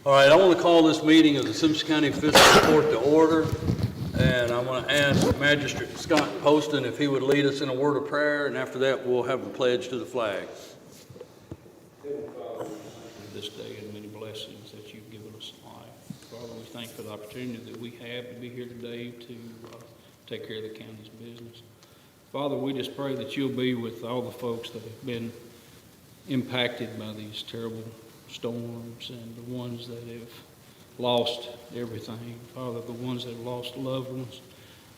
All right, I want to call this meeting of the Simpson County Fiscal Court to order, and I'm going to ask Magistrate Scott Poston if he would lead us in a word of prayer, and after that, we'll have a pledge to the flag. Heavenly Father, we thank you for this day and many blessings that you've given us in life. Father, we thank you for the opportunity that we have to be here today to take care of the county's business. Father, we just pray that you'll be with all the folks that have been impacted by these terrible storms and the ones that have lost everything. Father, the ones that have lost loved ones,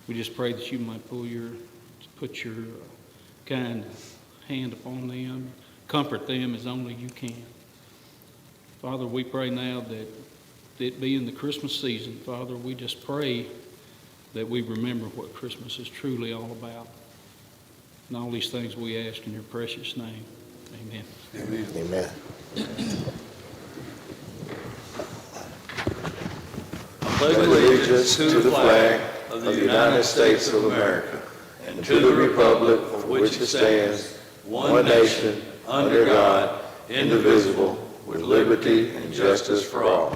we just pray that you might put your kind hand upon them, comfort them as only you can. Father, we pray now that it being the Christmas season, Father, we just pray that we remember what Christmas is truly all about. And all these things we ask in your precious name. Amen. Amen. Amen. I Pledge allegiance to the flag of the United States of America and to the republic for which it stands, one nation, under God, indivisible, with liberty and justice for all.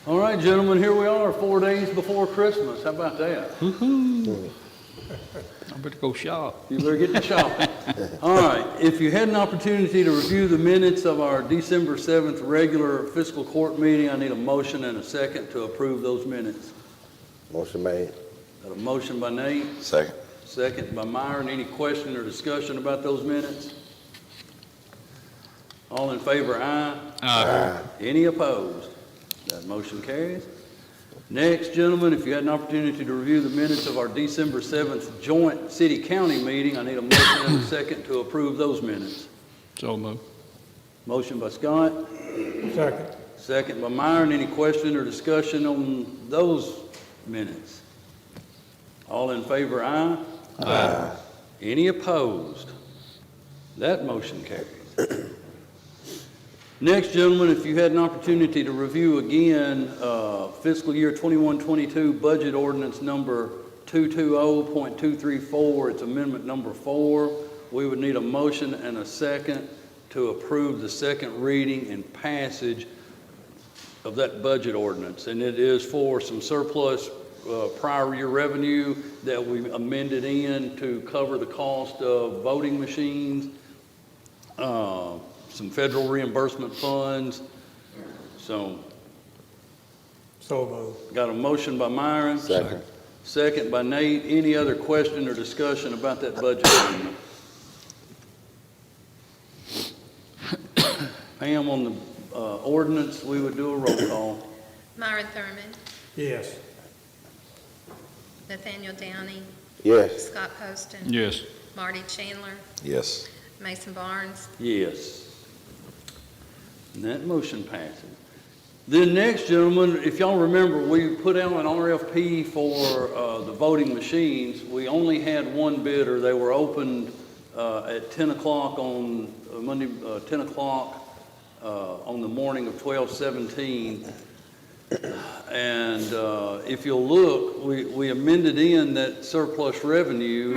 All right, gentlemen, here we are 4 days before Christmas. How about that? Woohoo! I better go shop. You better get to shopping. All right, if you had an opportunity to review the minutes of our December 7th regular fiscal court meeting, I need a motion and a second to approve those minutes. Motion made. Got a motion by Nate, Second. second by Myron. Any question or discussion about those minutes? All in favor, aye. Aye. Any opposed? That motion carries. Next, gentlemen, if you had an opportunity to review the minutes of our December 7th joint city-county meeting, I need a motion and a second to approve those minutes. So moved. Motion by Scott. Second. Second by Myron. Any question or discussion on those minutes? All in favor, aye. Aye. Any opposed? That motion carries. Next, gentlemen, if you had an opportunity to review again fiscal year 21-22 budget ordinance number 220.234, it's amendment number 4, we would need a motion and a second to approve the second reading and passage of that budget ordinance. And it is for some surplus prior year revenue that we amended in to cover the cost of voting machines, some federal reimbursement funds. So moved. got a motion by Myron. Second. Second by Nate. Any other question or discussion about that budget amendment? Pam, on the ordinance, we would do a roll call. Myron Thurman, Yes. Nathaniel Downey, Yes. Scott Poston, Yes. Marty Chandler, Yes. Mason Barnes, Yes. And that motion passes. Then next, gentlemen, if y'all remember, we put out an RFP for the voting machines. We only had one bidder. They were opened at 10 o'clock on Monday, 10 o'clock on the morning of 12/17. And if you'll look, we amended in that surplus revenue,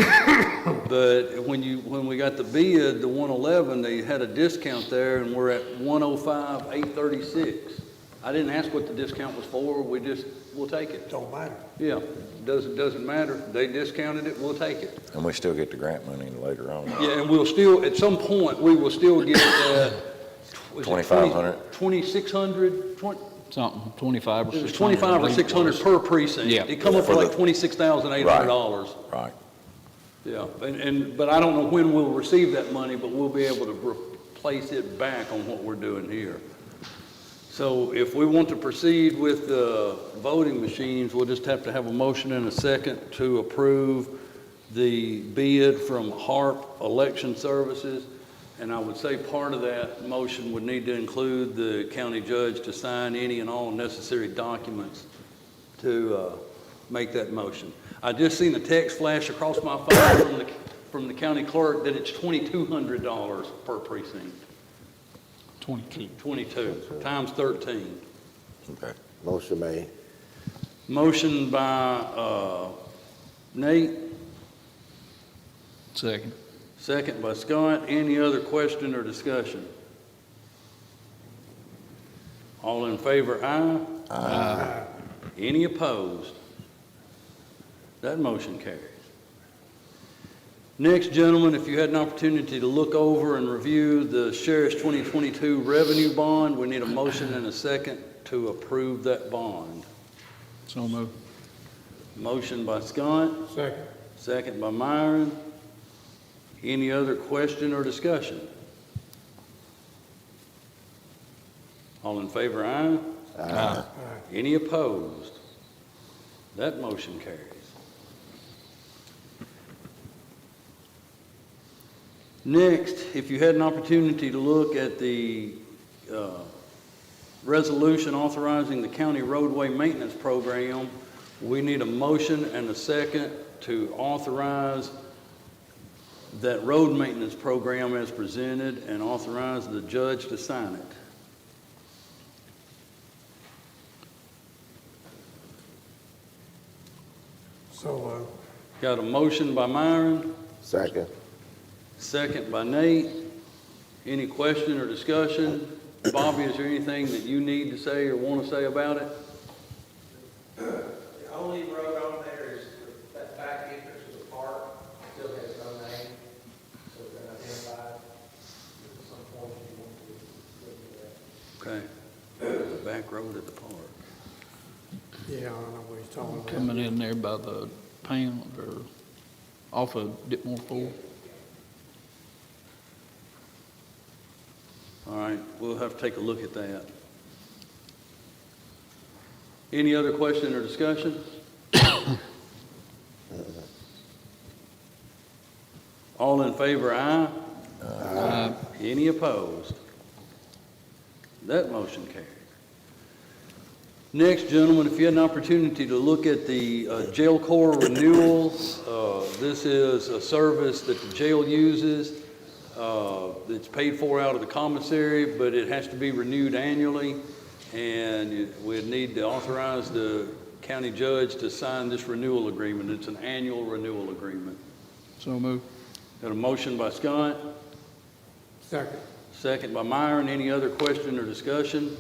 but when we got the bid, the 111, they had a discount there, and we're at 105,836. I didn't ask what the discount was for. We'll take it. Don't matter. Yeah, doesn't matter. They discounted it. We'll take it. And we still get the grant money later on. Yeah, and we'll still at some point we will still get that. 2,500. 2,600. Something, 25 or 600. It was 25 or 600 per precinct. Yeah. It come up to like $26,800. Right. Yeah, but I don't know when we'll receive that money, but we'll be able to replace it back on what we're doing here. So if we want to proceed with the voting machines, we'll just have to have a motion and a second to approve the bid from HARP Election Services. And I would say part of that motion would need to include the county judge to sign any and all necessary documents to make that motion. I just seen a text flash across my phone from the county clerk that it's $2,200 per precinct. 22 times 13. Okay. Motion made. Motion by Nate, Second. Second by Scott. Any other question or discussion? All in favor, aye. Aye. Any opposed? That motion carries. Next, gentlemen, if you had an opportunity to look over and review the Sheriff's 2022 revenue bond, we need a motion and a second to approve that bond. So moved. Motion by Scott, Second. second by Myron. Any other question or discussion? All in favor, aye. Aye. Any opposed? That motion carries. Next, if you had an opportunity to look at the resolution authorizing the county roadway maintenance program, we need a motion and a second to authorize that road maintenance program as presented and authorize the judge to sign it. So, Got a motion by Myron, Second. second by Nate. Any question or discussion? Bobby, is there anything that you need to say or want to say about it? The only road on there is that back entrance to the park, still has no name, so it's been identified. At some point, you want to look at that. Okay. The back road at the park. yeah, I don't know what he's talking about. Coming in there by the pound or off of Ditmore 4. All right, we'll have to take a look at that. Any other question or discussion? All in favor, aye. Aye. Any opposed? That motion carries. Next, gentlemen, if you had an opportunity to look at the jail corps renewals, this is a service that the jail uses. It's paid for out of the commissary, but it has to be renewed annually, and we'd need to authorize the county judge to sign this renewal agreement. It's an annual renewal agreement. So moved. Got a motion by Scott, Second. second by Myron. Any other question or discussion?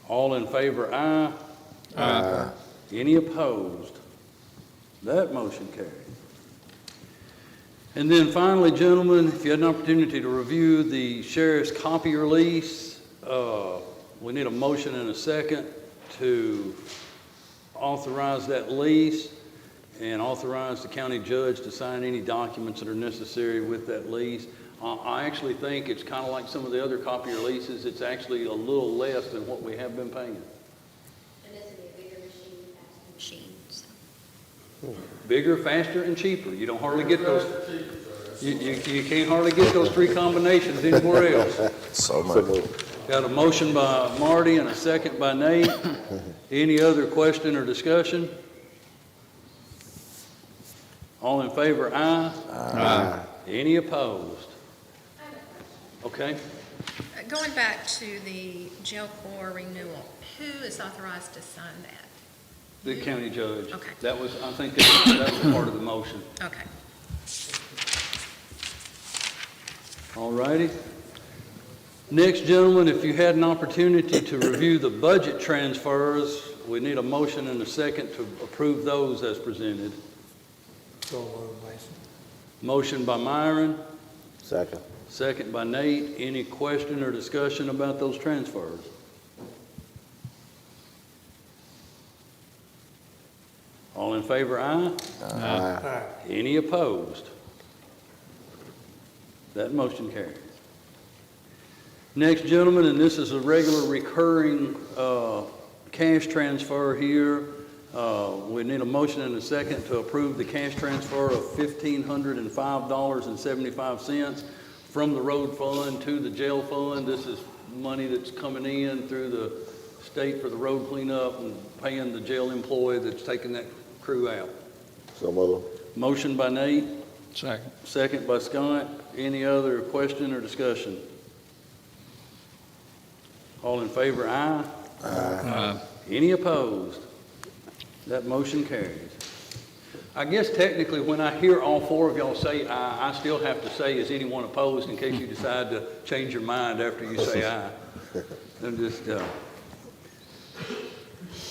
All in favor, aye. Aye. Any opposed? That motion carries. And then finally, gentlemen, if you had an opportunity to review the sheriff's copier lease, we need a motion and a second to authorize that lease and authorize the county judge to sign any documents that are necessary with that lease. I actually think it's kind of like some of the other copier leases. It's actually a little less than what we have been paying. And this will be a bigger machine, faster machine, so. Bigger, faster, and cheaper. You don't hardly get those. You can't hardly get those three combinations anywhere else. So much. Got a motion by Marty and a second by Nate. Any other question or discussion? All in favor, aye. Aye. Any opposed? Okay. Going back to the jail corps renewal, who is authorized to sign that? The county judge. Okay. That was, I think that was part of the motion. Okay. All righty. Next, gentlemen, if you had an opportunity to review the budget transfers, we need a motion and a second to approve those as presented. So moved, Mason. Motion by Myron, Second. second by Nate. Any question or discussion about those transfers? All in favor, aye. Aye. Any opposed? That motion carries. Next, gentlemen, and this is a regular recurring cash transfer here. We need a motion and a second to approve the cash transfer of $1,505.75 from the road fund to the jail fund. This is money that's coming in through the state for the road cleanup and paying the jail employee that's taking that crew out. So moved. Motion by Nate, Second. second by Scott. Any other question or discussion? All in favor, aye. Aye. Any opposed? That motion carries. I guess technically, when I hear all four of y'all say aye, I still have to say, is anyone opposed, in case you decide to change your mind after you say aye. I'm just,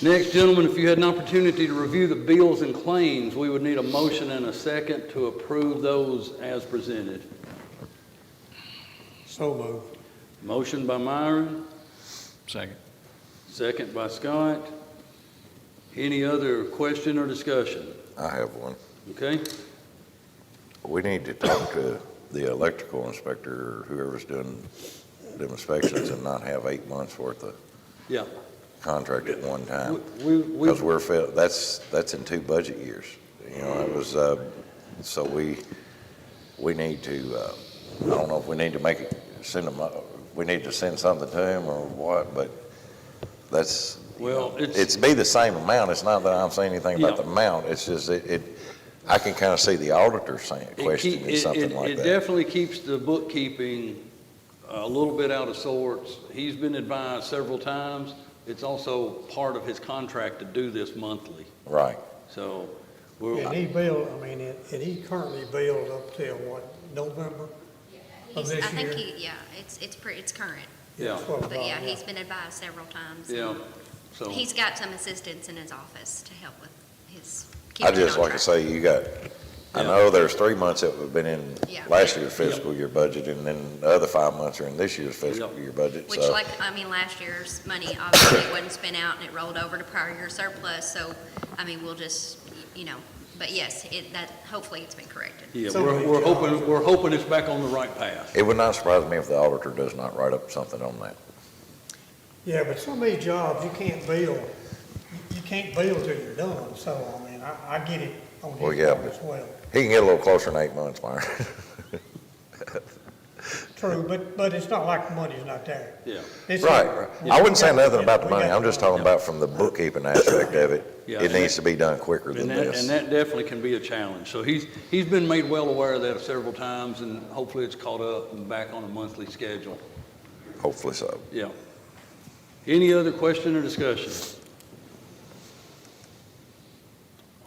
Next, gentlemen, if you had an opportunity to review the bills and claims, we would need a motion and a second to approve those as presented. So moved. Motion by Myron, Second. second by Scott. Any other question or discussion? I have one. Okay? We need to talk to the electrical inspector or whoever's doing the inspections and not have 8 months worth of Yeah. contract at one time. We, Because that's in 2 budget years. You know, it was, so we need to, I don't know if we need to make it, we need to send something to him or what, but that's, well, it's be the same amount. It's not that I'm saying anything about the amount. It's just, I can kind of see the auditor saying, questioning something like It that. definitely keeps the bookkeeping a little bit out of sorts. He's been advised several times. It's also part of his contract to do this monthly. Right. So, And he billed, I mean, and he currently billed up till what, November of He's, this I think year? it's current, yeah, That's what I but yeah, thought, he's been advised several times. yeah. So, He's got some assistants in his office to help with his. I keeping it just on like to track. say, you got, I Yeah. know there's 3 months that have been in Yeah. last year's fiscal year budget, and then the other 5 months are in this year's fiscal Yep. year budget, Which so. last year's money obviously wasn't spent out and it rolled over to prior year surplus, so, I mean, we'll just, but yes, hopefully it's been corrected. yeah, So many we're jobs. hoping it's back on the right path. It would not surprise me if the auditor does not write up something on that. Yeah, but some of these jobs, you can't bill till you're done, so, I mean, I get it on Well, his yeah, part as well. He can get a little closer than 8 months, Myron. True, but it's not like the money's not there. Yeah. It's- Right. I wouldn't say nothing about the We money. got I'm just money. talking about from the bookkeeping aspect of it. Yeah. It needs to be done quicker than And this. that definitely can be a challenge. So he's been made well aware of that several times, and hopefully it's caught up and back on a monthly schedule. Hopefully so. Yeah. Any other question or discussion?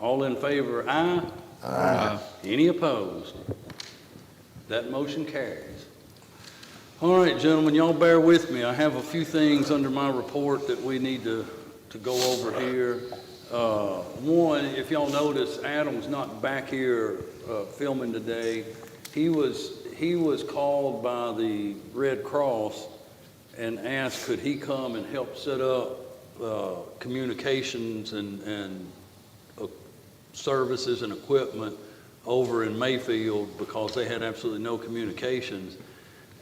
All in favor, aye? Aye. Any opposed? That motion carries. All right, gentlemen, y'all bear with me. I have a few things under my report that we need to go over here. One, if y'all notice, Adam's not back here filming today. He was called by the Red Cross and asked could he come and help set up communications and services and equipment over in Mayfield because they had absolutely no communications.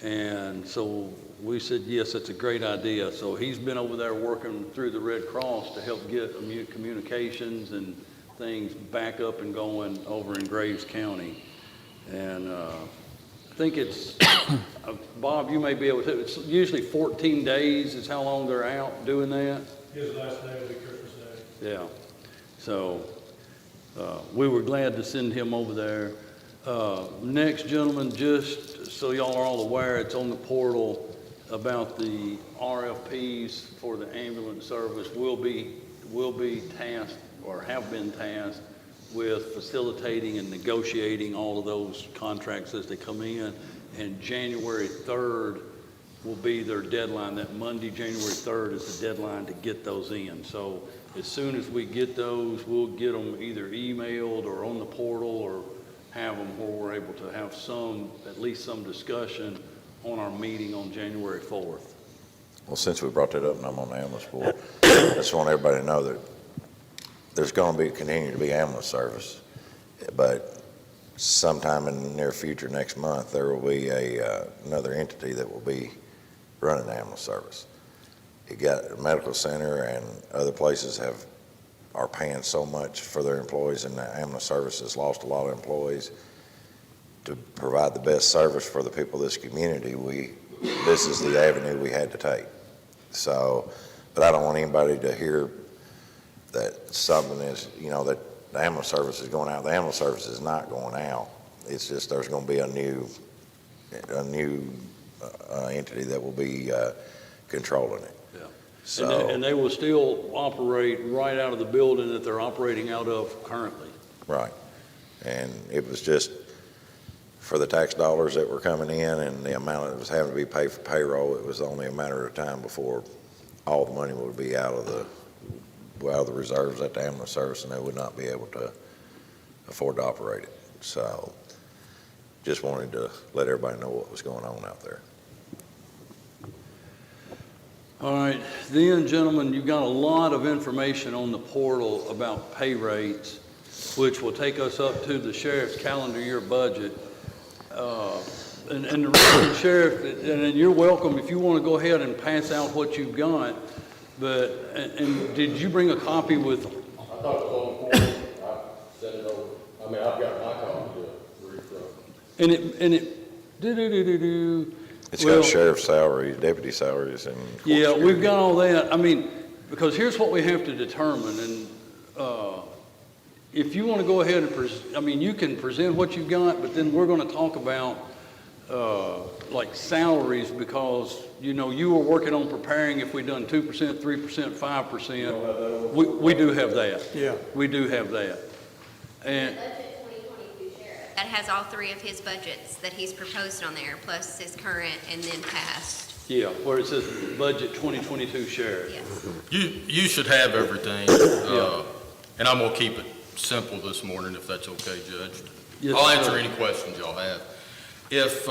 And so we said, yes, that's a great idea. So he's been over there working through the Red Cross to help get communications and things back up and going over in Graves County. And I think it's, Bob, you may be able to, it's usually 14 days is how long they're out doing that. His last day will be Christmas Day. Yeah. So we were glad to send him over there. Next, gentlemen, just so y'all are all aware, it's on the portal about the RFPs for the ambulance service. We'll be tasked or have been tasked with facilitating and negotiating all of those contracts as they come in. And January 3rd will be their deadline. That Monday, January 3rd is the deadline to get those in. So as soon as we get those, we'll get them either emailed or on the portal or have them where we're able to have at least some discussion on our meeting on January 4th. Well, since we brought that up and I'm on the ambulance board, I just want everybody to know that there's going to continue to be ambulance service, but sometime in the near future, next month, there will be another entity that will be running the ambulance service. You got a medical center and other places are paying so much for their employees, and the ambulance service has lost a lot of employees. To provide the best service for the people of this community, this is the avenue we had to take. So, but I don't want anybody to hear that something is, that the ambulance service is going out. The ambulance service is not going out. It's just there's going to be a new entity that will be controlling it. Yeah. So, And they will still operate right out of the building that they're operating out of currently. right. And it was just for the tax dollars that were coming in and the amount that was having to be paid for payroll, it was only a matter of time before all the money would be out of the reserves at the ambulance service, and they would not be able to afford to operate it. So just wanted to let everybody know what was going on out there. All right, then, gentlemen, you've got a lot of information on the portal about pay rates, which will take us up to the sheriff's calendar year budget. And the reason, Sheriff, and you're welcome if you want to go ahead and pass out what you've got, but, and did you bring a copy with? I thought it was on the board. I sent it over. I mean, I've got my copy to read from. And it, do-do-do-do-do. It's Well, got sheriff's salaries, deputy salaries, and court yeah, security. we've got all that. I mean, because here's what we have to determine, and if you want to go ahead and you can present what you've got, but then we're going to talk about like salaries, because you were working on preparing if we done 2%, 3%, 5%. We do have that. Yeah. We do have that. And Budget 2022 sheriff. That has all three of his budgets that he's proposed on there, plus his current and then past. yeah, where it says budget 2022 sheriff. Yes. You should have everything, and I'm gonna keep it simple this morning, if that's okay, Judge. Yes, I'll answer sir. any questions y'all have. If,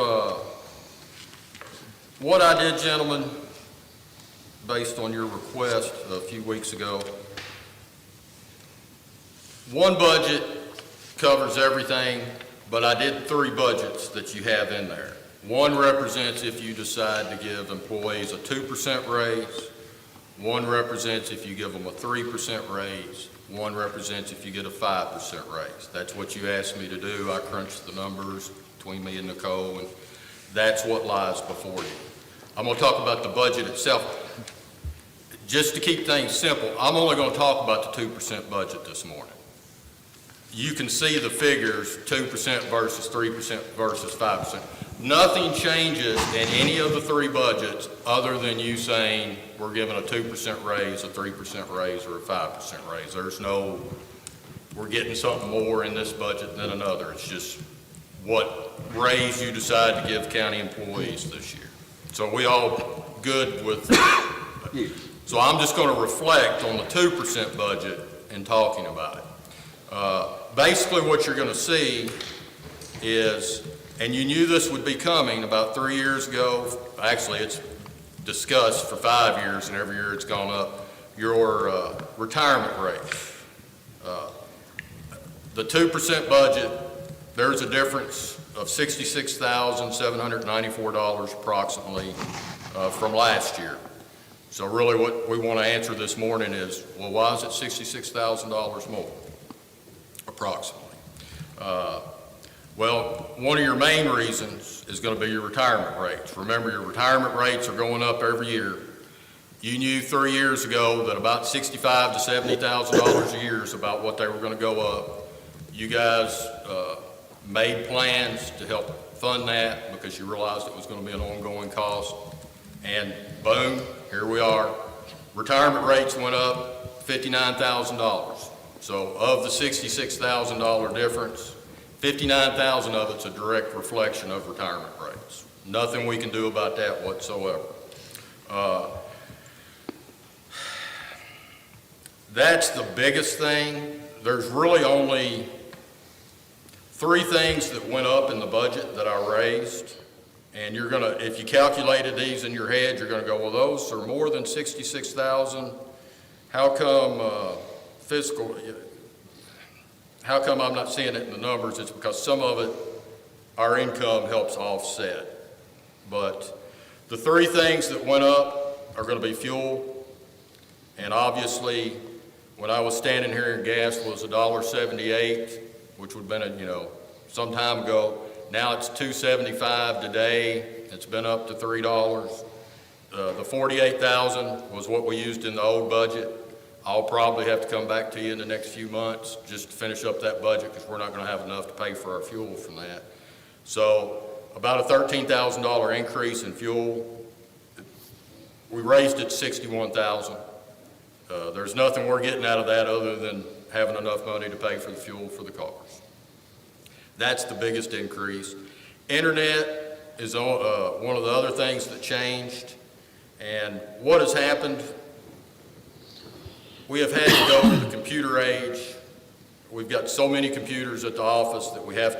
what I did, gentlemen, based on your request a few weeks ago, one budget covers everything, but I did 3 budgets that you have in there. One represents if you decide to give employees a 2% raise. One represents if you give them a 3% raise. One represents if you get a 5% raise. That's what you asked me to do. I crunched the numbers between me and Nicole, and that's what lies before you. I'm going to talk about the budget itself. Just to keep things simple, I'm only going to talk about the 2% budget this morning. You can see the figures, 2% versus 3% versus 5%. Nothing changes in any of the 3 budgets other than you saying we're giving a 2% raise, a 3% raise, or a 5% raise. There's no, we're getting something more in this budget than another. It's just what raise you decide to give county employees this year. So we all good with that? So I'm just going to reflect on the 2% budget and talking about it. Basically what you're going to see is, and you knew this would be coming about 3 years ago, actually it's discussed for 5 years and every year it's gone up, your retirement rate. The 2% budget, there's a difference of $66,794 approximately from last year. So really what we want to answer this morning is, well, why is it $66,000 more, approximately? Well, one of your main reasons is going to be your retirement rates. Remember, your retirement rates are going up every year. You knew 3 years ago that about $65,000 to $70,000 a year is about what they were going to go up. You guys made plans to help fund that because you realized it was going to be an ongoing cost. And boom, here we are. Retirement rates went up $59,000. So of the $66,000 difference, $59,000 of it's a direct reflection of retirement rates. Nothing we can do about that whatsoever. That's the biggest thing. There's really only 3 things that went up in the budget that I raised. And you're gonna, if you calculated these in your head, you're gonna go, well, those are more than $66,000. How come fiscal, how come I'm not seeing it in the numbers? It's because some of it, our income helps offset. But the 3 things that went up are gonna be fuel. And obviously, when I was standing here and gas was $1.78, which would have been, some time ago. Now it's $2.75 today. It's been up to $3. The $48,000 was what we used in the old budget. I'll probably have to come back to you in the next few months just to finish up that budget because we're not going to have enough to pay for our fuel from that. So about a $13,000 increase in fuel. We raised it to $61,000. There's nothing we're getting out of that other than having enough money to pay for the fuel for the cars. That's the biggest increase. Internet is one of the other things that changed. And what has happened, we have had to go to the computer age. We've got so many computers at the office that we have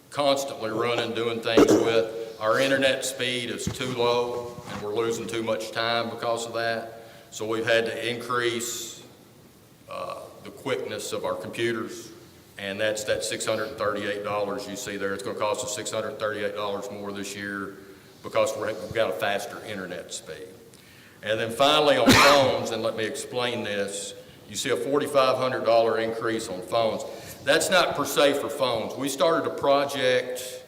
constantly running, doing things with. Our internet speed is too low, and we're losing too much time because of that. So we've had to increase the quickness of our computers, and that's that $638 you see there. It's going to cost us $638 more this year because we've got a faster internet speed. And then finally on phones, and let me explain this, you see a $4,500 increase on phones. That's not per se for phones. We started a project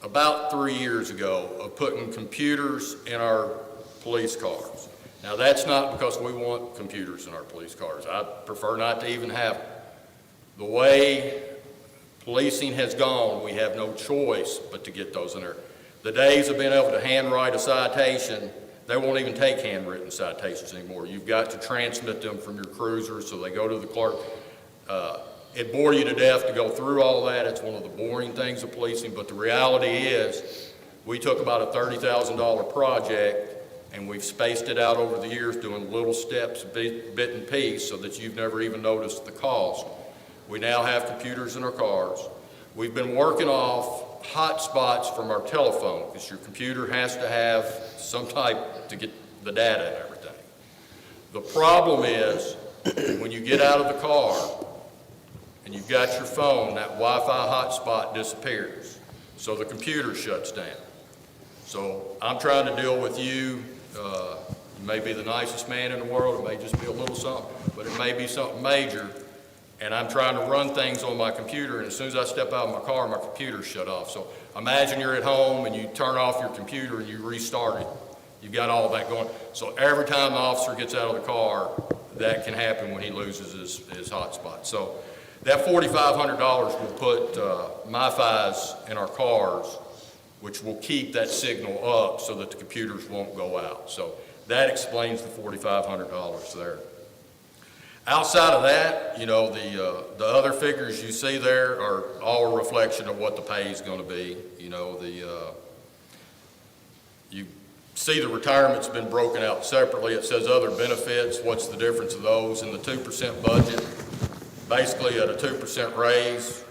about 3 years ago of putting computers in our police cars. Now that's not because we want computers in our police cars. I prefer not to even have them. The way policing has gone, we have no choice but to get those in there. The days of being able to handwrite a citation, they won't even take handwritten citations anymore. You've got to transmit them from your cruiser, so they go to the clerk. It bore you to death to go through all that. It's one of the boring things of policing, but the reality is we took about a $30,000 project and we've spaced it out over the years doing little steps, bit and piece, so that you've never even noticed the cost. We now have computers in our cars. We've been working off hotspots from our telephone, because your computer has to have some type to get the data and everything. The problem is, when you get out of the car and you've got your phone, that Wi-Fi hotspot disappears, so the computer shuts down. So I'm trying to deal with you. You may be the nicest man in the world, it may just be a little something, but it may be something major, and I'm trying to run things on my computer, and as soon as I step out of my car, my computer's shut off. So imagine you're at home and you turn off your computer and you restart it. You've got all that going. So every time the officer gets out of the car, that can happen when he loses his hotspot. So that $4,500 will put MiFis in our cars, which will keep that signal up so that the computers won't go out. So that explains the $4,500 there. Outside of that, you know, the other figures you see there are all a reflection of what the pay is going to be. You know, you see the retirement's been broken out separately. It says other benefits. What's the difference of those? In the 2% budget, basically at a 2% raise,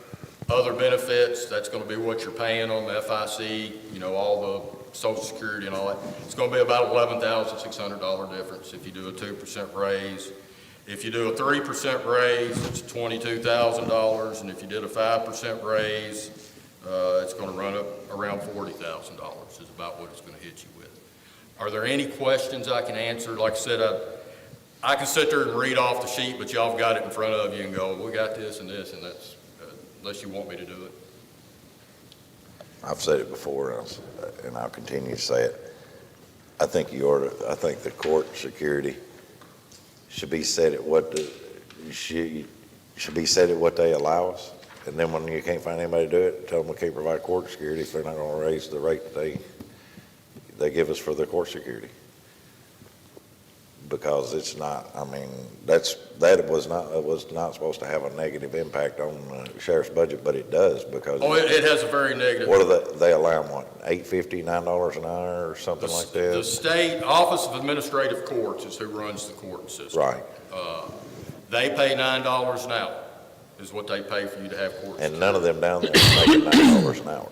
other benefits, that's going to be what you're paying on the FIC, you know, all the Social Security and all that. It's going to be about $11,600 difference if you do a 2% raise. If you do a 3% raise, it's $22,000, and if you did a 5% raise, it's going to run up around $40,000 is about what it's going to hit you with. Are there any questions I can answer? Like I said, I can sit there and read off the sheet, but y'all have got it in front of you and go, we got this, and that's, unless you want me to do it. I've said it before, and I'll continue to say it. I think the court security should be set at what they allow us. And then when you can't find anybody to do it, tell them we can't provide court security if they're not going to raise the rate that they give us for their court security. Because it's not, I mean, that was not supposed to have a negative impact on the sheriff's budget, but it does, because. Oh, it has a very negative. What do they allow them, what, $8.50, $9 an hour or something like that? The state Office of Administrative Courts is who runs the court system. Right. They pay $9 an hour is what they pay for you to have court. And none of them down there are making $9 an hour.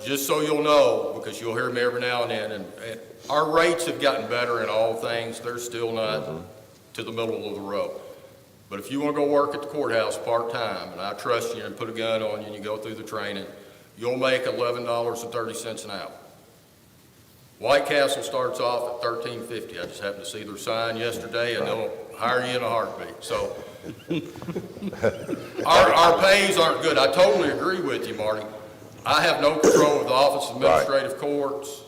Just so you'll know, because you'll hear me every now and then, and our rates have gotten better in all things. They're still not to the middle of the road. But if you want to go work at the courthouse part-time, and I trust you and put a gun on you and you go through the training, you'll make $11.30 an hour. White Castle starts off at $13.50. I just happened to see their sign yesterday, and they'll hire you in a heartbeat. So our pays aren't good. I totally agree with you, Marty. I have no control of the Office of Administrative Courts.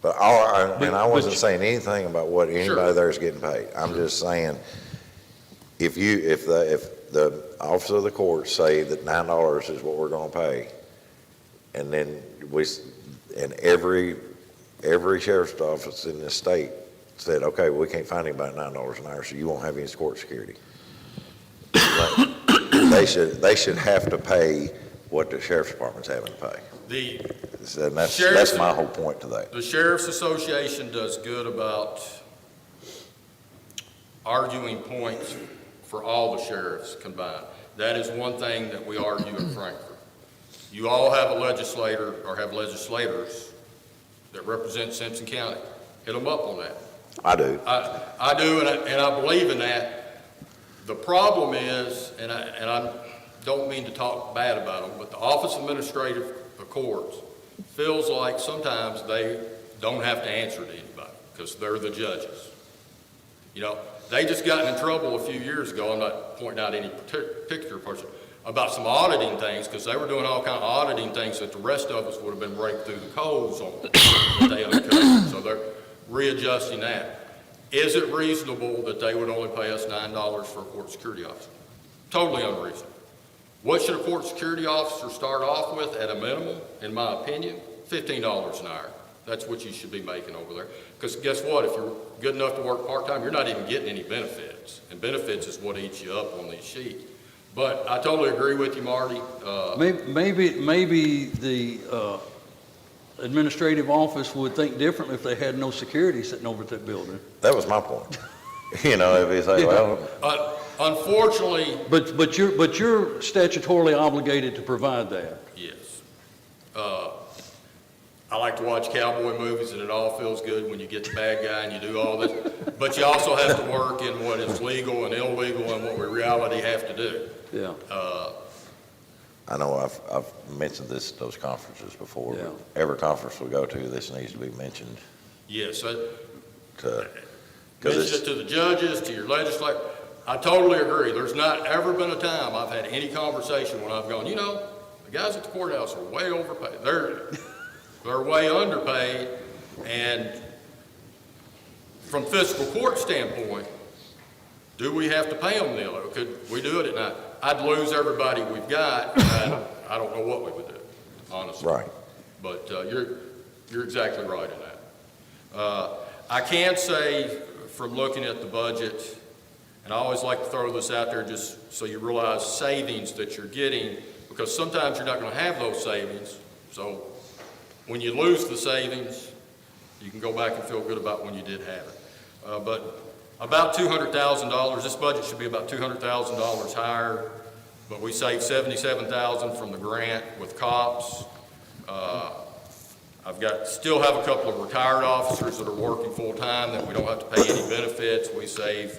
But I wasn't saying anything about what anybody Sure. there is getting paid. I'm just saying, if the office of the court say that $9 is what we're going to pay, and then every sheriff's office in this state said, okay, we can't find anybody at $9 an hour, so you won't have any court security. they should have to pay what the sheriff's department's having to pay. And that's my whole point to that. The Sheriff's Association does good about arguing points for all the sheriffs combined. That is one thing that we argue in Frankfurt. You all have a legislator or have legislators that represent Simpson County. Hit them up on that. I do. I do, and I believe in that. The problem is, and I don't mean to talk bad about them, but the Office of Administrative Courts feels like sometimes they don't have to answer to anybody because they're the judges. You know, they just got in trouble a few years ago, I'm not pointing out any particular person, about some auditing things because they were doing all kind of auditing things that the rest of us would have been breaking through the codes on that they uncovered. So they're readjusting that. Is it reasonable that they would only pay us $9 for a court security officer? Totally unreasonable. What should a court security officer start off with at a minimum, in my opinion? $15 an hour. That's what you should be making over there. Because guess what? If you're good enough to work part-time, you're not even getting any benefits. And benefits is what eats you up on these sheets. But I totally agree with you, Marty. Maybe the administrative office would think differently if they had no security sitting over at that building. That was my point. You know, if you say, well, Unfortunately, But you're statutorily obligated to provide that. yes. I like to watch cowboy movies, and it all feels good when you get the bad guy and you do all this. But you also have to work in what is legal and illegal and what we reality have to do. Yeah. I know I've mentioned those conferences before. Yeah. But every conference we go to, this needs to be mentioned. Yes. To, Mention it to the judges, to your legislature. I totally agree. There's not ever been a time I've had any conversation when I've gone, you know, the guys at the courthouse are way overpaid. They're way underpaid. And from fiscal court standpoint, do we have to pay them nil? Could we do it at night? I'd lose everybody we've got. I don't know what we would do, honestly. right. But you're exactly right in that. I can say from looking at the budget, and I always like to throw this out there just so you realize savings that you're getting, because sometimes you're not going to have those savings. So when you lose the savings, you can go back and feel good about when you did have it. But about $200,000, this budget should be about $200,000 higher, but we saved $77,000 from the grant with cops. Still have a couple of retired officers that are working full-time that we don't have to pay any benefits. We save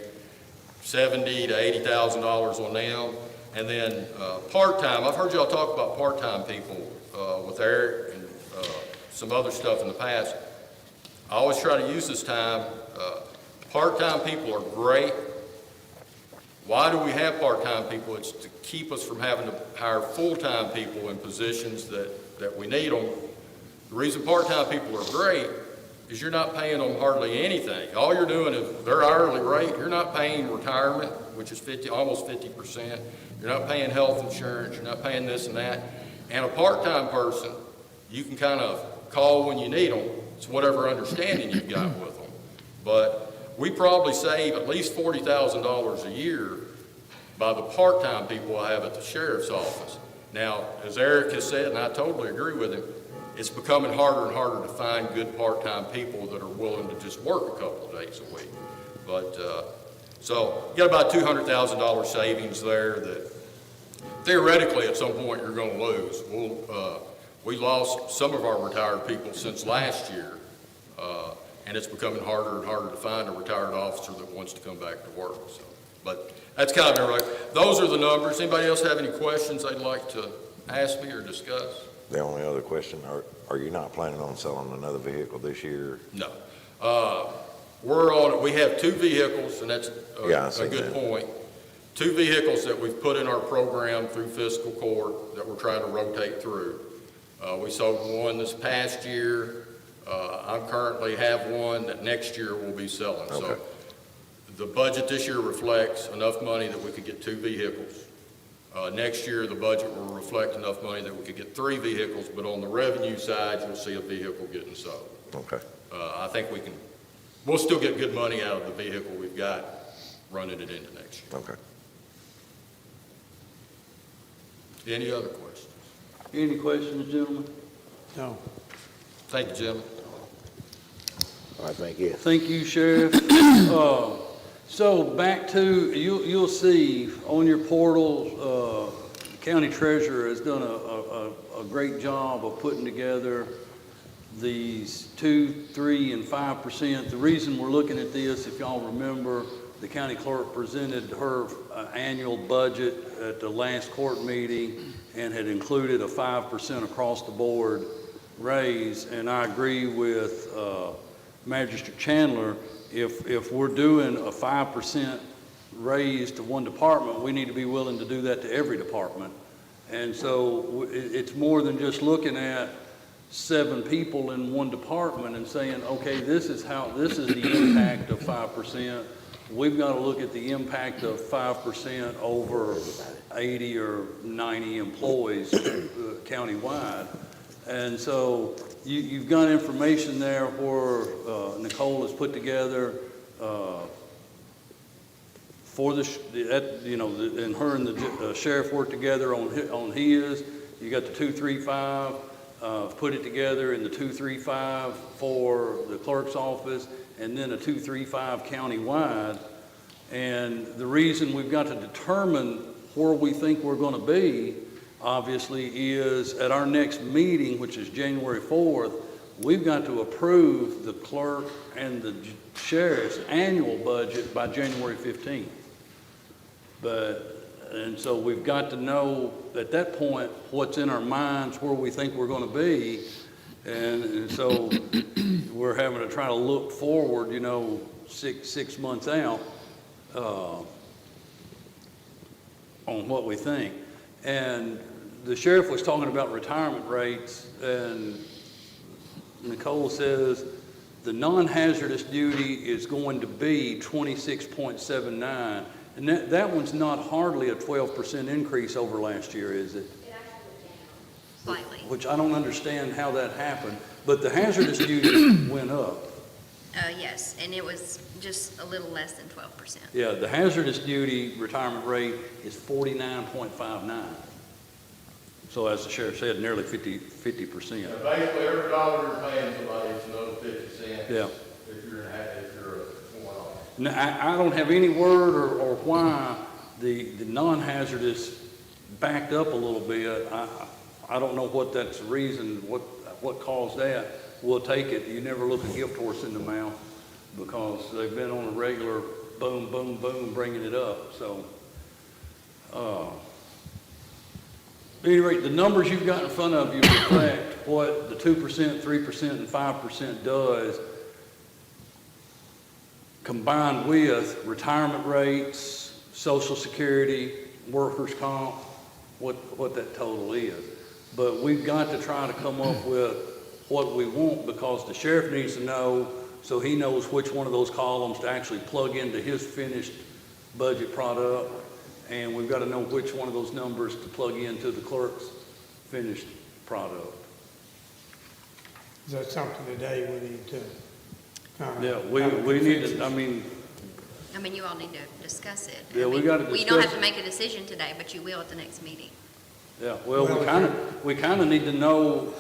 $70,000 to $80,000 on them. And then part-time, I've heard y'all talk about part-time people with Eric and some other stuff in the past. I always try to use this time. Part-time people are great. Why do we have part-time people? It's to keep us from having to hire full-time people in positions that we need them. The reason part-time people are great is you're not paying them hardly anything. All you're doing is their hourly rate. You're not paying retirement, which is almost 50%. You're not paying health insurance. You're not paying this and that. And a part-time person, you can kind of call when you need them. It's whatever understanding you've got with them. But we probably save at least $40,000 a year by the part-time people I have at the sheriff's office. Now, as Eric has said, and I totally agree with him, it's becoming harder and harder to find good part-time people that are willing to just work a couple of days a week. But, so you got about $200,000 savings there that theoretically at some point you're going to lose. We lost some of our retired people since last year, and it's becoming harder and harder to find a retired officer that wants to come back to work. So, but that's kind of right. Those are the numbers. Anybody else have any questions they'd like to ask me or discuss? The only other question, are you not planning on selling another vehicle this year? No. We're on it. We have two vehicles, and that's a good point. Two vehicles that we've put in our program through fiscal court that we're trying to rotate through. We sold one this past year. I currently have one that next year we'll be selling. Okay. So the budget this year reflects enough money that we could get two vehicles. Next year, the budget will reflect enough money that we could get three vehicles, but on the revenue side, you'll see a vehicle getting sold. Okay. I think we'll still get good money out of the vehicle we've got running it into next year. Okay. Any other questions? Any questions, gentlemen? No. Thank you, gentlemen. All right, thank you. Thank you, Sheriff. So back to, you'll see on your portal, County Treasurer has done a great job of putting together these 2%, 3%, and 5%. The reason we're looking at this, if y'all remember, the county clerk presented her annual budget at the last court meeting and had included a 5% across the board raise. And I agree with Magistrate Chandler. If we're doing a 5% raise to one department, we need to be willing to do that to every department. And so it's more than just looking at 7 people in one department and saying, okay, this is the impact of 5%. We've got to look at the impact of 5% over 80 or 90 employees countywide. And so you've got information there where Nicole has put together for and her and the sheriff worked together on his. You got the 235, put it together in the 235 for the clerk's office, and then a 235 countywide. And the reason we've got to determine where we think we're going to be, obviously, is at our next meeting, which is January 4th, we've got to approve the clerk and the sheriff's annual budget by January 15th. And so we've got to know at that point what's in our minds, where we think we're going to be. And so we're having to try to look forward, 6 months out on what we think. And the sheriff was talking about retirement rates, and Nicole says the non-hazardous duty is going to be 26.79, and that one's not hardly a 12% increase over last year, is it? It actually went down slightly. Which I don't understand how that happened, but the hazardous duty went up. Yes, and it was just a little less than 12%. Yeah, the hazardous duty retirement rate is 49.59. So as the sheriff said, nearly 50%. Basically, every dollar you're paying somebody, it's another 50 cents. Yeah. If you're a one-off. Now, I don't have any word or why the non-hazardous backed up a little bit. I don't know what that's the reason, what caused that. We'll take it. You never look a gift horse in the mouth, because they've been on a regular boom, boom, boom, bringing it up. So, at any rate, the numbers you've got in front of you reflect what the 2%, 3%, and 5% does, combined with retirement rates, Social Security, workers' comp, what that total is. But we've got to try to come up with what we want, because the sheriff needs to know, so he knows which one of those columns to actually plug into his finished budget product, and we've got to know which one of those numbers to plug into the clerk's finished product. Is that something today we need to kind of? Yeah, we need to, I mean, you all need to discuss it. Yeah, we gotta We don't have discuss to make a decision today, but you will at the next meeting. yeah, well, we kind of need to know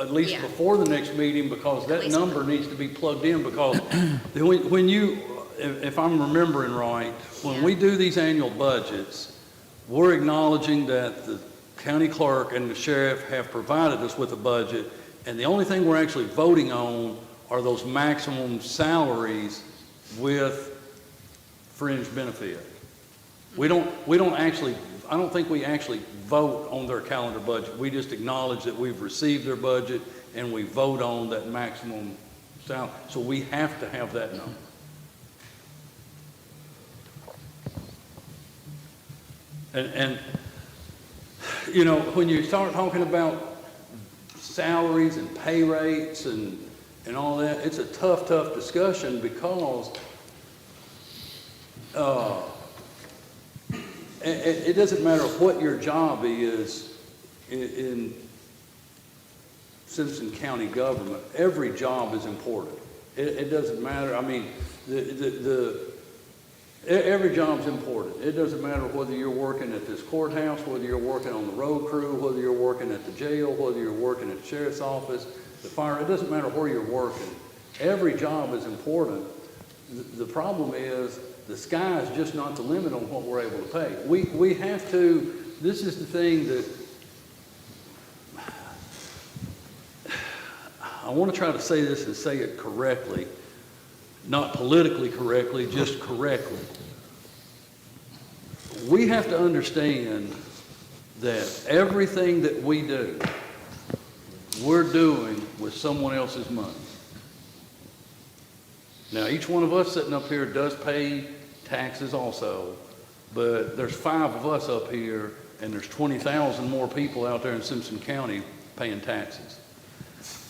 at least Yeah. before the next meeting, because At that least- number needs to be plugged in, because when you, if I'm remembering right, when we do these annual budgets, we're acknowledging that the county clerk and the sheriff have provided us with a budget, and the only thing we're actually voting on are those maximum salaries with fringe benefit. We don't actually, I don't think we actually vote on their calendar budget. We just acknowledge that we've received their budget, and we vote on that maximum salary. So we have to have that number. And when you start talking about salaries and pay rates and all that, it's a tough discussion, because it doesn't matter what your job is in Simpson County government. Every job is important. It doesn't matter. I mean, Every job's important. It doesn't matter whether you're working at this courthouse, whether you're working on the road crew, whether you're working at the jail, whether you're working at the sheriff's office, the fire, it doesn't matter where you're working. Every job is important. The problem is the sky is just not the limit on what we're able to pay. We have to, this is the thing that I want to try to say this and say it correctly. Not politically correctly, just correctly. We have to understand that everything that we do, we're doing with someone else's money. Now, each one of us sitting up here does pay taxes also, but there's 5 of us up here, and there's 20,000 more people out there in Simpson County paying taxes.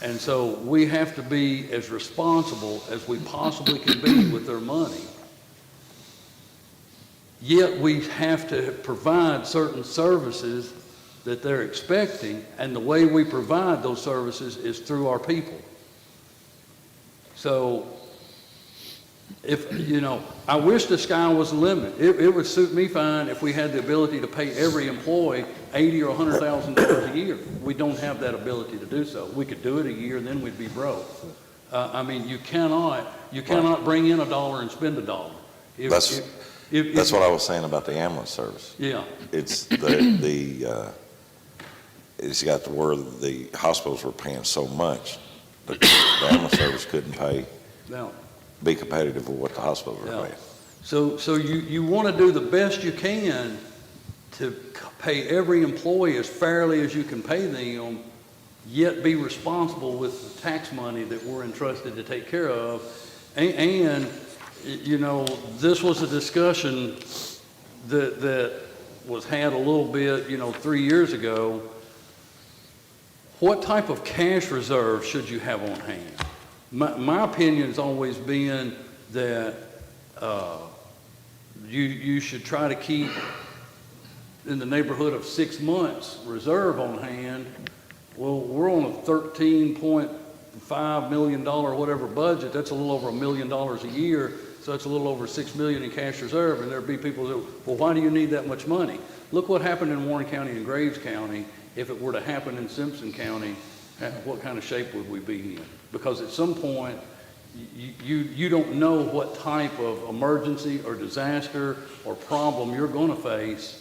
And so we have to be as responsible as we possibly can be with their money. Yet we have to provide certain services that they're expecting, and the way we provide those services is through our people. So, I wish the sky was the limit. It would suit me fine if we had the ability to pay every employee $80,000 or $100,000 a year. We don't have that ability to do so. We could do it a year, and then we'd be broke. You cannot bring in $1 and spend $1. That's what I was saying about the ambulance service. Yeah. It's it's got to where the hospitals were paying so much that the ambulance service couldn't be competitive with what the hospitals were paying. So you want to do the best you can to pay every employee as fairly as you can pay them, yet be responsible with the tax money that we're entrusted to take care of. And this was a discussion that was had a little bit, 3 years ago. What type of cash reserve should you have on hand? My opinion has always been that you should try to keep in the neighborhood of 6 months reserve on hand. Well, we're on a $13.5 million whatever budget. That's a little over $1 million a year. So that's a little over $6 million in cash reserve. And there'd be people that, well, why do you need that much money? Look what happened in Warren County and Graves County. If it were to happen in Simpson County, what kind of shape would we be in? Because at some point, you don't know what type of emergency or disaster or problem you're going to face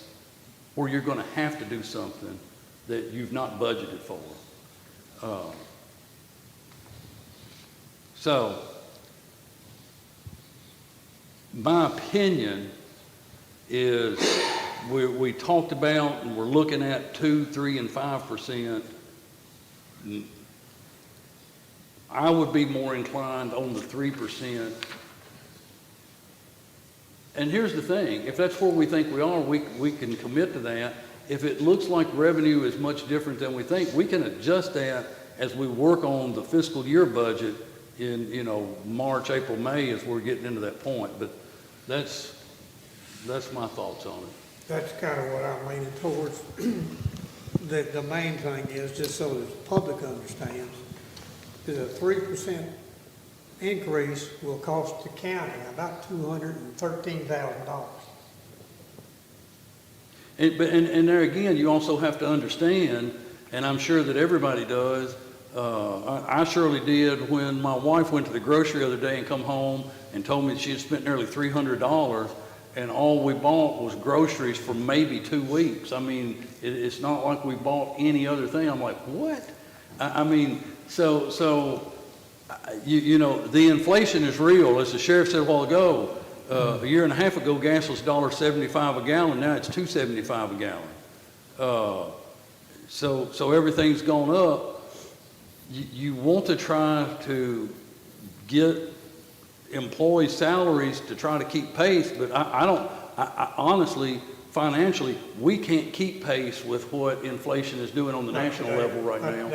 where you're going to have to do something that you've not budgeted for. So, my opinion is we talked about and we're looking at 2%, 3%, and 5%. I would be more inclined on the 3%. And here's the thing, if that's where we think we are, we can commit to that. If it looks like revenue is much different than we think, we can adjust that as we work on the fiscal year budget in, March, April, May as we're getting into that point. But that's my thoughts on it. That's kind of what I'm leaning towards. The main thing is, just so the public understands, that a 3% increase will cost the county about $213,000. And there again, you also have to understand, and I'm sure that everybody does, I surely did when my wife went to the grocery the other day and come home and told me she had spent nearly $300, and all we bought was groceries for maybe 2 weeks. I mean, it's not like we bought any other thing. I'm like, what? So the inflation is real. As the sheriff said a while ago, a year and a half ago, gas was $1.75 a gallon. Now it's $2.75 a gallon. So everything's gone up. You want to try to get employee salaries to try to keep pace, but I honestly, financially, we can't keep pace with what inflation is doing on the national level right now.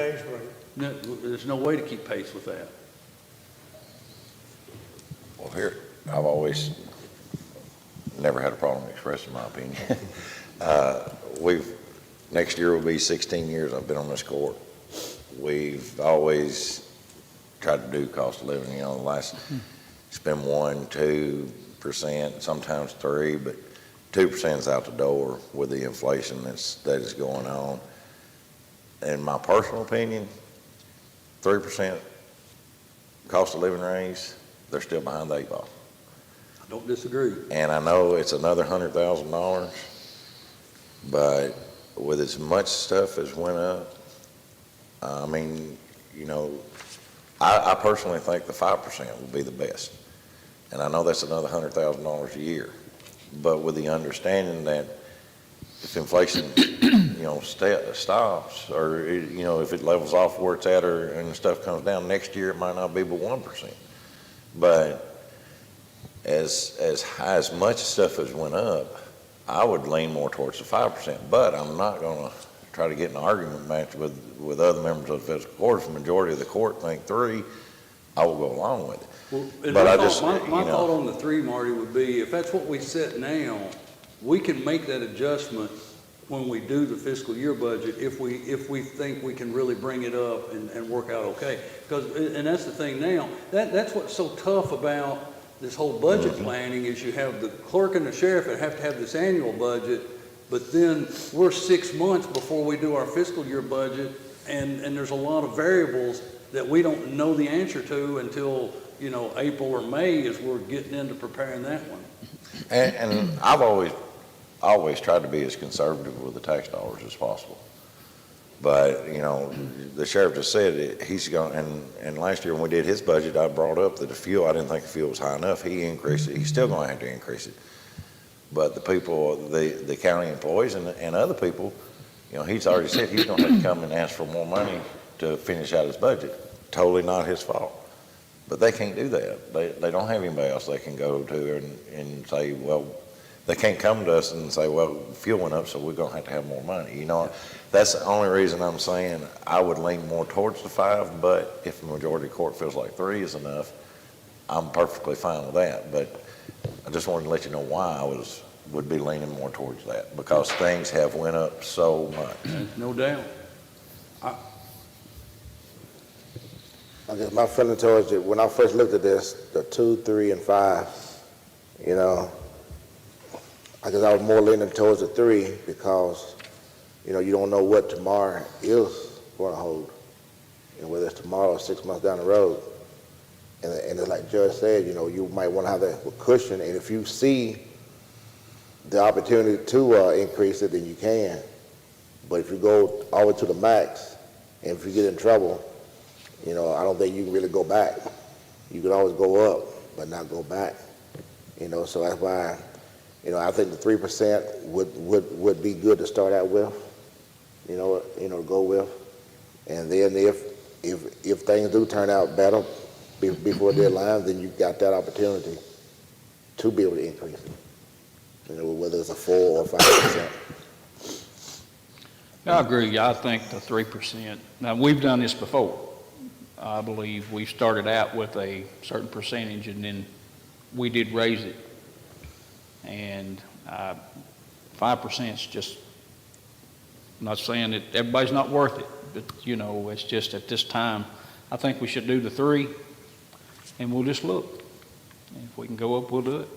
No, there's no way to keep pace with that. Well, here, I've always never had a problem expressing my opinion. Next year will be 16 years I've been on this court. We've always tried to do cost of living, it's been 1, 2, 2%, sometimes 3%, but 2% is out the door with the inflation that is going on. In my personal opinion, 3% cost of living raise, they're still behind the 8 ball. I don't disagree. And I know it's another $100,000, but with as much stuff as went up, I mean, you know, I personally think the 5% would be the best. And I know that's another $100,000 a year. But with the understanding that if inflation, you know, stops, or, you know, if it levels off where it's at, and stuff comes down next year, it might not be but 1%. But as high, as much stuff as went up, I would lean more towards the 5%. But I'm not going to try to get in an argument match with other members of the fiscal court. If the majority of the court think 3%, I will go along with it. Well, and But my I thought- just, my you know. thought on the 3, Marty, would be, if that's what we set now, we can make that adjustment when we do the fiscal year budget, if we think we can really bring it up and work out okay. Because, and that's the thing now, that's what's so tough about this whole budget planning, is you have the clerk and the sheriff that have to have this annual budget, but then we're 6 months before we do our fiscal year budget, and there's a lot of variables that we don't know the answer to until, you know, April or May, as we're getting into preparing that one. And I've always tried to be as conservative with the tax dollars as possible. But, you know, the sheriff just said it, he's going, and last year when we did his budget, I brought up that the fuel, I didn't think the fuel was high enough. He increased it. He's still going to have to increase it. But the people, the county employees and other people, you know, he's already said he's going to have to come and ask for more money to finish out his budget. Totally not his fault. But they can't do that. They don't have anybody else they can go to and say, well, they can't come to us and say, well, fuel went up, so we're going to have more money. You know, that's the only reason I'm saying I would lean more towards the 5, but if the majority of the court feels like 3 is enough, I'm perfectly fine with that. But I just wanted to let you know why I would be leaning more towards that, because things have went up so much. No doubt. I guess my feeling towards it, when I first looked at this, the 2, 3, and 5, you know, I guess I was more leaning towards the 3 because, you know, you don't know what tomorrow is going to hold, you know, whether it's tomorrow or 6 months down the road. And it's like Judge said, you know, you might want to have that cushion, and if you see the opportunity to increase it, then you can. But if you go all the way to the max, and if you get in trouble, you know, I don't think you can really go back. You can always go up, but not go back. You know, so that's why, you know, I think the 3% would be good to start out with. You know, to go with, and then if things do turn out better before deadline, then you got that opportunity to be able to increase it. You know, whether it's a 4 or 5%. I agree. I think the 3%. Now, we've done this before. I believe we started out with a certain percentage, and then we did raise it. And 5% is just, I'm not saying that everybody's not worth it, but, you know, it's just at this time, I think we should do the 3, and we'll just look. And if we can go up, we'll do it.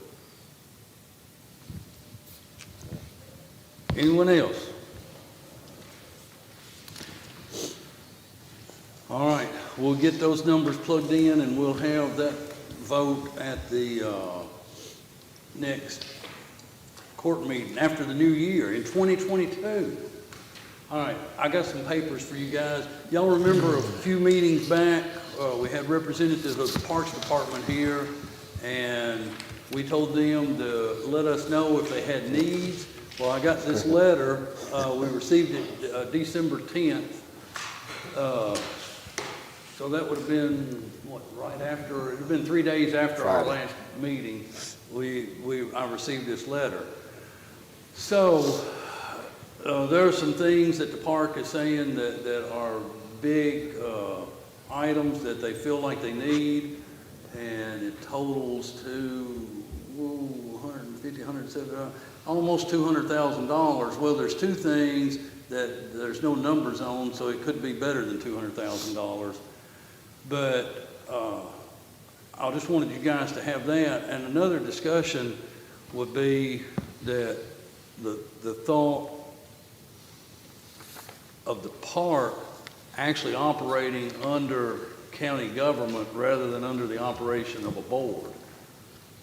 Anyone else? All right, we'll get those numbers plugged in, and we'll have that vote at the next court meeting after the new year in 2022. All right, I got some papers for you guys. Y'all remember a few meetings back, we had representatives of the Parks Department here, and we told them to let us know if they had needs. Well, I got this letter. We received it December 10th. So that would have been, right after, it would have been 3 days after our last meeting, I received this letter. So there are some things that the park is saying that are big items that they feel like they need, and it totals to $150, $170, almost $200,000. Well, there's 2 things that there's no numbers on, so it could be better than $200,000. But I just wanted you guys to have that. And another discussion would be that the thought of the park actually operating under county government rather than under the operation of a board.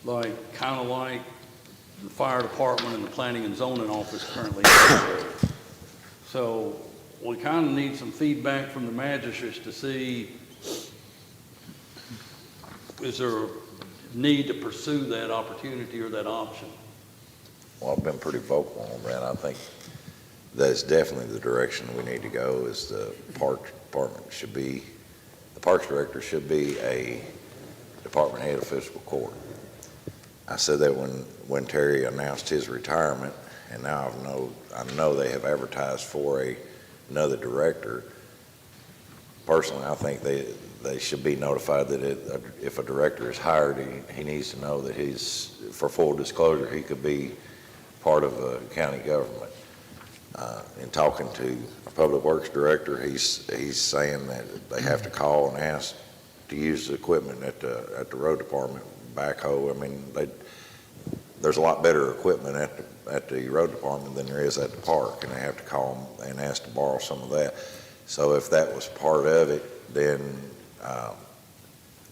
Like, kind of like the fire department and the planning and zoning office currently operate. So we kind of need some feedback from the magistrates to see, is there a need to pursue that opportunity or that option? Well, I've been pretty vocal on that. I think that's definitely the direction we need to go, is the Parks Department should be, the Parks Director should be a department head of fiscal court. I said that when Terry announced his retirement, and now I know they have advertised for another director. Personally, I think they should be notified that if a director is hired, he needs to know that for full disclosure, he could be part of a county government. In talking to a public works director, he's saying that they have to call and ask to use the equipment at the road department, backhoe. I mean, there's a lot better equipment at the road department than there is at the park, and they have to call them and ask to borrow some of that. So if that was part of it, then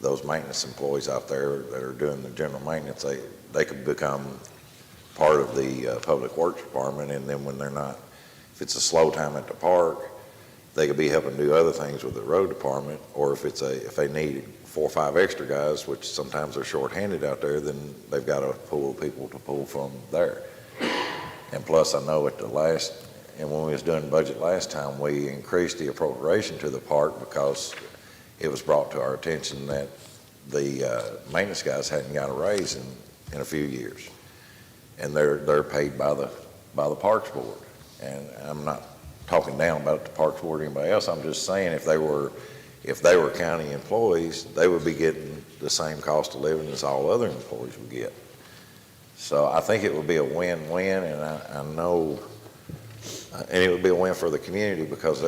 those maintenance employees out there that are doing the general maintenance, they could become part of the public works department, and then when they're not, if it's a slow time at the park, they could be helping do other things with the road department, or if they need 4 or 5 extra guys, which sometimes they're shorthanded out there, then they've got a pool of people to pull from there. And plus, I know and when we was doing budget last time, we increased the appropriation to the park because it was brought to our attention that the maintenance guys hadn't got a raise in a few years. And they're paid by the Parks Board. And I'm not talking down about the Parks Board or anybody else. I'm just saying if they were county employees, they would be getting the same cost of living as all other employees would get. So I think it would be a win-win, and I know, and it would be a win for the community because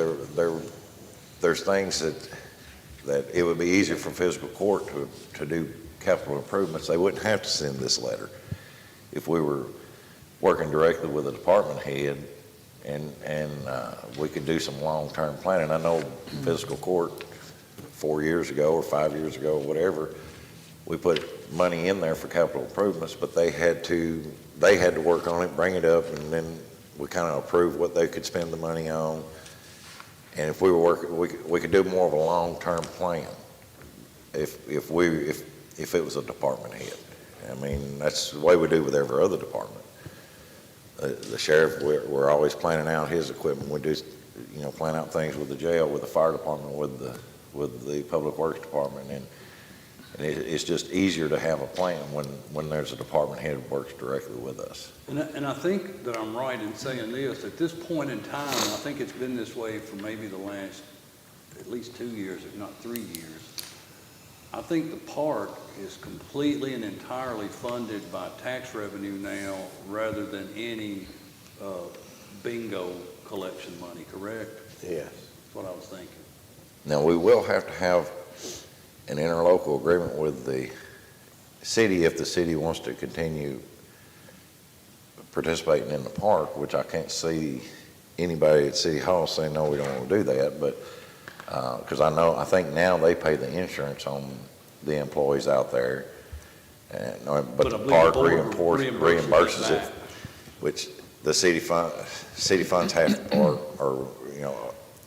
there's things that it would be easier for fiscal court to do capital improvements. They wouldn't have to send this letter if we were working directly with a department head, and we could do some long-term planning. I know fiscal court 4 years ago or 5 years ago or whatever, we put money in there for capital improvements, but they had to work on it, bring it up, and then we kind of approved what they could spend the money on. And if we were working, we could do more of a long-term plan if it was a department head. I mean, that's the way we do with every other department. The sheriff, we're always planning out his equipment. We do, plan out things with the jail, with the fire department, with the public works department, and it's just easier to have a plan when there's a department head who works directly with us. And I think that I'm right in saying this. At this point in time, and I think it's been this way for maybe the last at least 2 years, if not 3 years, I think the park is completely and entirely funded by tax revenue now rather than any bingo collection money, correct? Yes. That's what I was thinking. Now, we will have to have an interlocal agreement with the city if the city wants to continue participating in the park, which I can't see anybody at City Hall saying, no, we don't want to do that, but because I think now they pay the insurance on the employees out there, but the park reimburses it, which the city funds half the park, or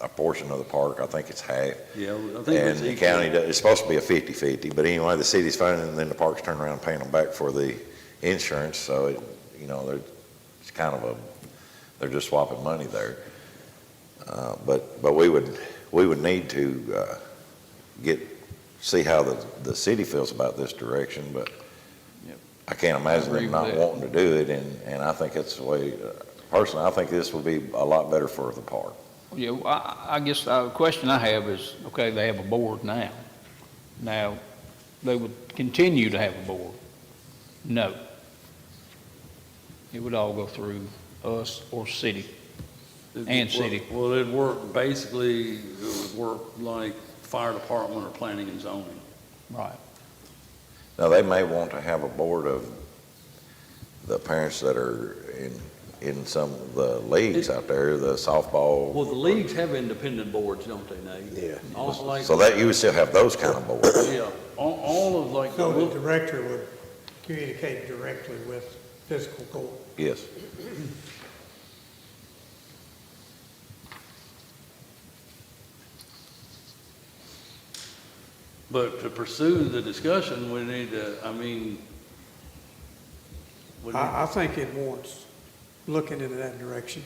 a portion of the park. I think it's half. Yeah, I think and the county it's supposed to be a 50-50, but anyway, the city's funding, and then the parks turn around and paying them back for the insurance. So it's kind of they're just swapping money there. But we would need to see how the city feels about this direction, but I can't imagine them not wanting to do it, and I think it's the way, personally, I think this would be a lot better for the park. Yeah, I guess the question I have is, okay, they have a board now. Now, they would continue to have a board? No. It would all go through us or city and city. Well, it would work like fire department or planning and zoning. Right. Now, they may want to have a board of the parents that are in some of the leagues out there, the softball. Well, the leagues have independent boards, don't they, Nate? Yeah. All like, So that you would still have those kind of boards. yeah, all of like, So the director would communicate directly with fiscal court. Yes. but to pursue the discussion, we need to, I mean, we need- I think it warrants looking into that direction.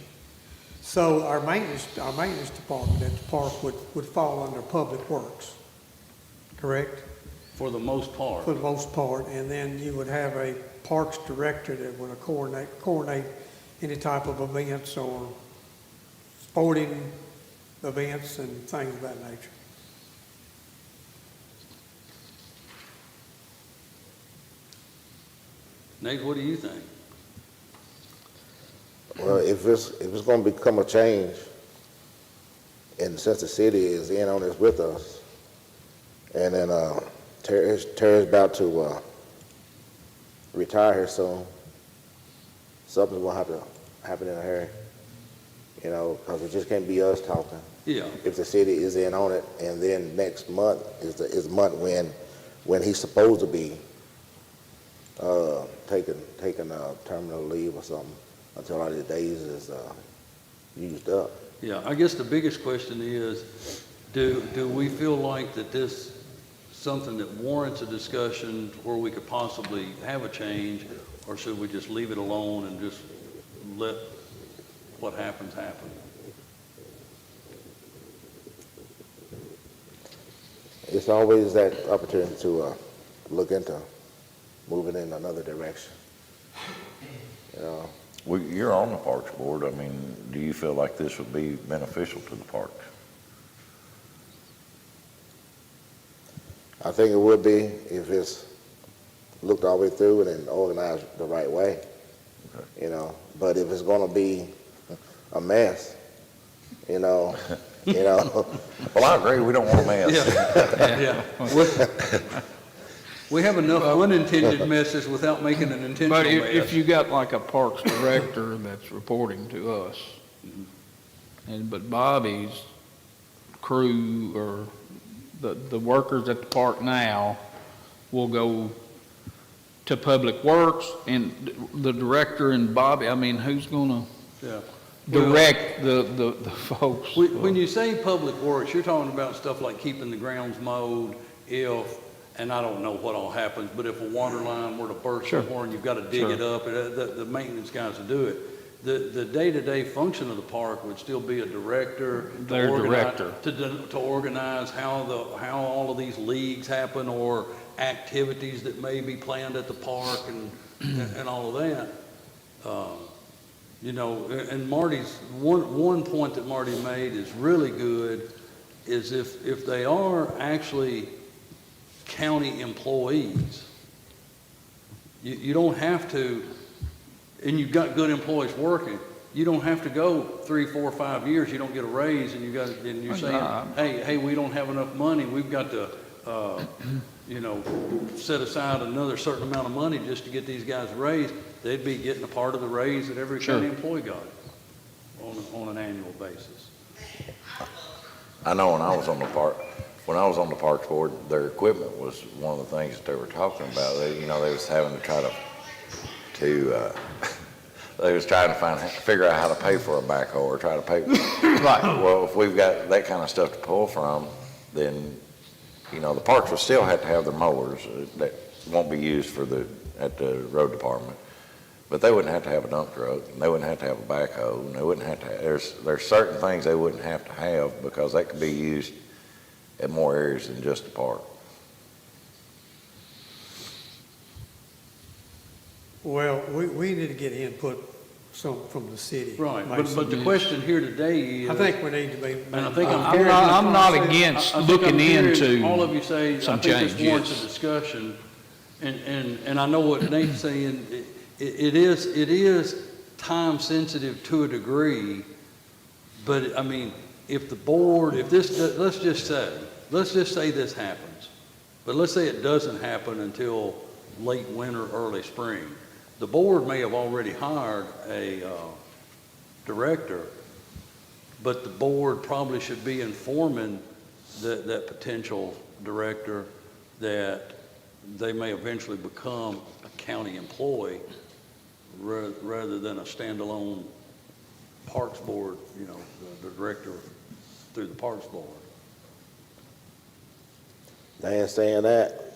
So our maintenance department at the park would fall under Public Works, correct? for the most part. For the most part, and then you would have a parks director that would coordinate any type of events or sporting events and things of that nature. Nate, what do you think? Well, if it's gonna become a change, and since the city is in on this with us, and then, Terry's about to, retire here soon, something's gonna have to happen in a hurry, you know, because it just can't be us talking. Yeah, If the city is in on it, and then next month is the month when he's supposed to be, taking terminal leave or something, until all the days is, used up. yeah, I guess the biggest question is, do we feel like that this something that warrants a discussion where we could possibly have a change, or should we just leave it alone and just let what happens happen? It's always that opportunity to, look into moving in another direction. You know, Well, you're on the Parks Board. I mean, do you feel like this would be beneficial to the parks? I think it would be if it's looked all the way through and then organized the right way, you know. But if it's gonna be a mess, you know. Well, I agree, we don't want a mess. Yeah. We have enough unintended messes without making an intentional But mess. if you got like a parks director that's reporting to us, but Bobby's crew or the workers at the park now will go to Public Works, and the director and Bobby, I mean, who's gonna Yeah. direct the folks? When you say public works, you're talking about stuff like keeping the grounds mowed and I don't know what all happens, but if a water line were to burst Sure. somewhere and you've got to dig it up, the maintenance guys will do it. The day-to-day function of the park would still be a director. Their director. To organize how all of these leagues happen or activities that may be planned at the park and all of that. You know, and Marty's, one point that Marty made is really good, is if they are actually county employees, you don't have to, and you've got good employees working, you don't have to go 3, 4, 5 years, you don't get a raise, and you're saying, hey, we don't have enough money, we've got to, you know, set aside another certain amount of money just to get these guys raised. They'd be getting a part of the raise that every county employee got on an annual basis. I know when I was on the Parks Board, their equipment was one of the things that they were talking about. They was having to try to they was trying to figure out how to pay for a backhoe or try to pay. Right. Well, if we've got that kind of stuff to pull from, then, you know, the parks will still have to have their mowers that won't be used at the road department. But they wouldn't have to have a dump truck, and they wouldn't have to have a backhoe, and they wouldn't have to there's certain things they wouldn't have to have because they could be used at more areas than just the park. Well, we need to get input from the city. Right, but the question here today is. I think we need to be. And I think I'm not against looking into all of you say, I some think this change, warrants yes. a discussion, and I know what Nate's saying, it is time sensitive to a degree, but I mean, if the board, let's just say this happens, but let's say it doesn't happen until late winter, early spring. The board may have already hired a director, but the board probably should be informing that potential director that they may eventually become a county employee rather than a standalone Parks Board, you know, the director through the Parks Board. Dan, saying that,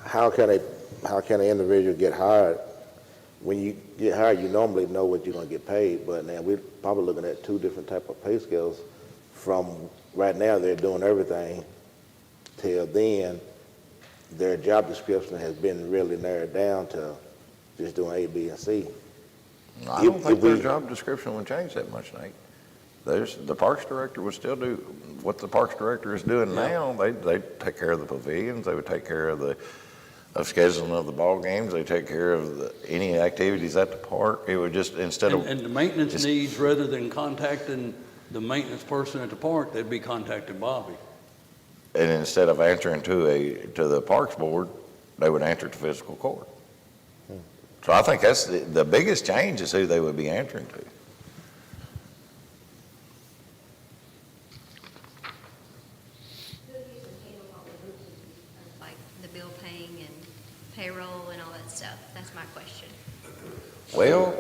how can an individual get hired? When you get hired, you normally know what you're gonna get paid, but now we're probably looking at two different type of pay scales. From right now, they're doing everything, till then, their job description has been really narrowed down to just doing A, B, and C. I don't think their job description would change that much, Nate. The Parks Director would still do what the Parks Director is doing now. They take care of the pavilions, they would take care of scheduling of the ball games, they take care of any activities at the park. It would just, instead of. And the maintenance needs, rather than contacting the maintenance person at the park, they'd be contacting Bobby. And instead of answering to the Parks Board, they would answer to Fiscal Court. So I think that's the biggest change is who they would be answering to. Like the bill paying and payroll and all that stuff? That's my question. Well,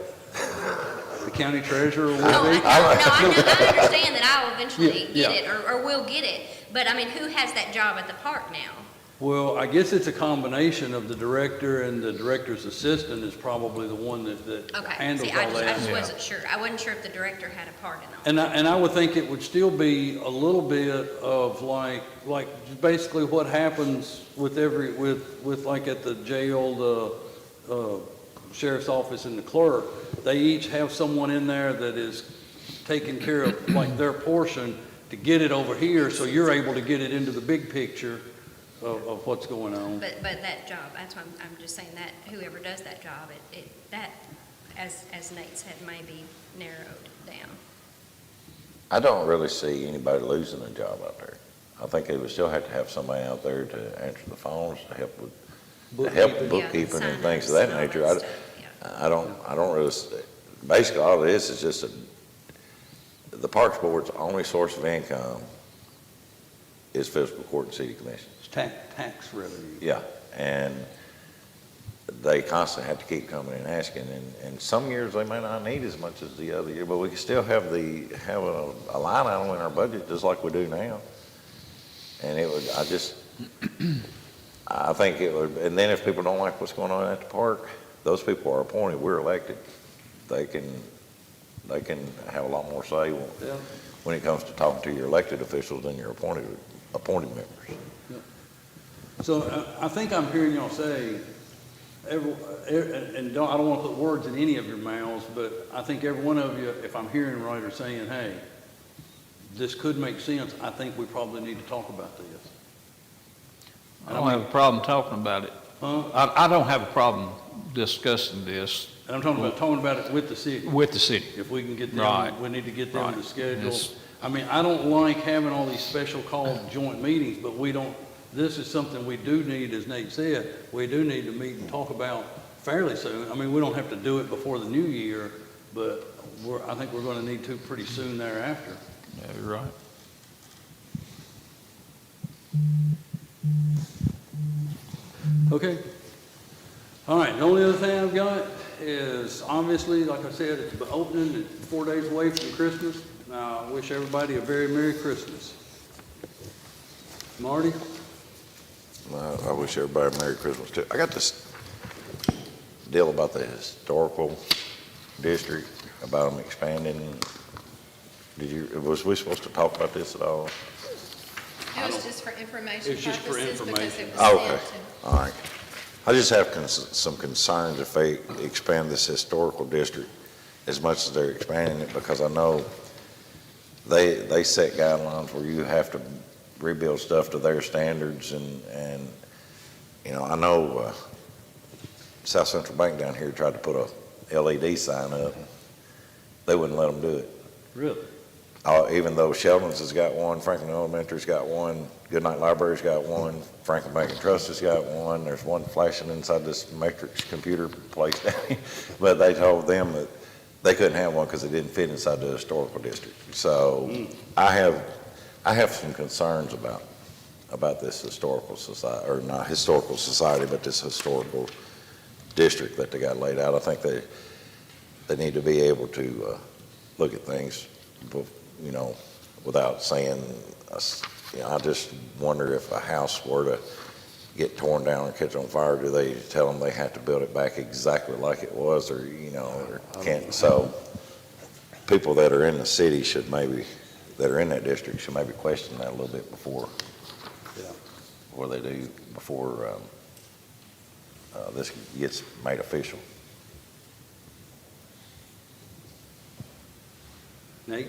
The county treasurer will No, be. I understand that I will eventually Yeah, get it, or will get it, but I mean, who has that job at the park now? Well, I guess it's a combination of the director, and the director's assistant is probably the one that Okay, handles see, all I that. just wasn't sure. I wasn't sure if the director had a part in all. And I would think it would still be a little bit of like basically what happens with with like at the jail, the sheriff's office and the clerk. They each have someone in there that is taking care of like their portion to get it over here, so you're able to get it into the big picture of what's going on. But that job, that's why I'm just saying that whoever does that job, that, as Nate said, may be narrowed down. I don't really see anybody losing a job out there. I think they would still have to have somebody out there to answer the phones, to help with bookkeeping and things of that nature. I don't really, basically all it is just the Parks Board's only source of income is Fiscal Court and City Commission. It's tax revenue. Yeah, and they constantly have to keep coming and asking, and some years they may not need as much as the other year, but we can still have a line item in our budget just like we do now. And it would, I think it would, and then if people don't like what's going on at the park, those people are appointed, we're elected. They can have a lot more say when it comes to talking to your elected officials than your appointed members. So I think I'm hearing y'all say, and I don't want to put words in any of your mouths, but I think every one of you, if I'm hearing right, are saying, hey, this could make sense. I think we probably need to talk about this. I don't have a problem talking about it. Huh? I don't have a problem discussing this And I'm talking about it with the city. with the city. If we can get them, Right. we need to get them to Right. schedule. Yes. I mean, I don't like having all these special called joint meetings, but this is something we do need, as Nate said, we do need to meet and talk about fairly soon. I mean, we don't have to do it before the new year, but I think we're going to need to pretty soon thereafter. Yeah, you're right. Okay. All right, the only other thing I've got is, obviously, like I said, it's the opening, it's 4 days away from Christmas. I wish everybody a very Merry Christmas. Marty? I wish everybody a Merry Christmas too. I got this deal about the historical district, about them expanding. Was we supposed to talk about this at all? It was just for information It's just for purposes because information. it was Okay, sent to. all right. I just have some concerns if they expand this historical district as much as they're expanding it, because I know they set guidelines where you have to rebuild stuff to their standards, and you know, I know South Central Bank down here tried to put a LED sign up. They wouldn't let them do it. Really? Even though Sheldon's has got one, Franklin Elementary's got one, Goodnight Library's got one, Franklin Bank and Trust has got one, there's one flashing inside this matrix computer place down here. But they told them that they couldn't have one because it didn't fit inside the historical district. So I have some concerns about this historical society, or not historical society, but this historical district that they got laid out. I think they need to be able to look at things, you know, without saying, you know, I just wonder if a house were to get torn down or catch on fire, do they tell them they have to build it back exactly like it was, or, you know, or can't? So people that are in the city should maybe, that are in that district should maybe question that a little bit before they do, before this gets made official. Nate?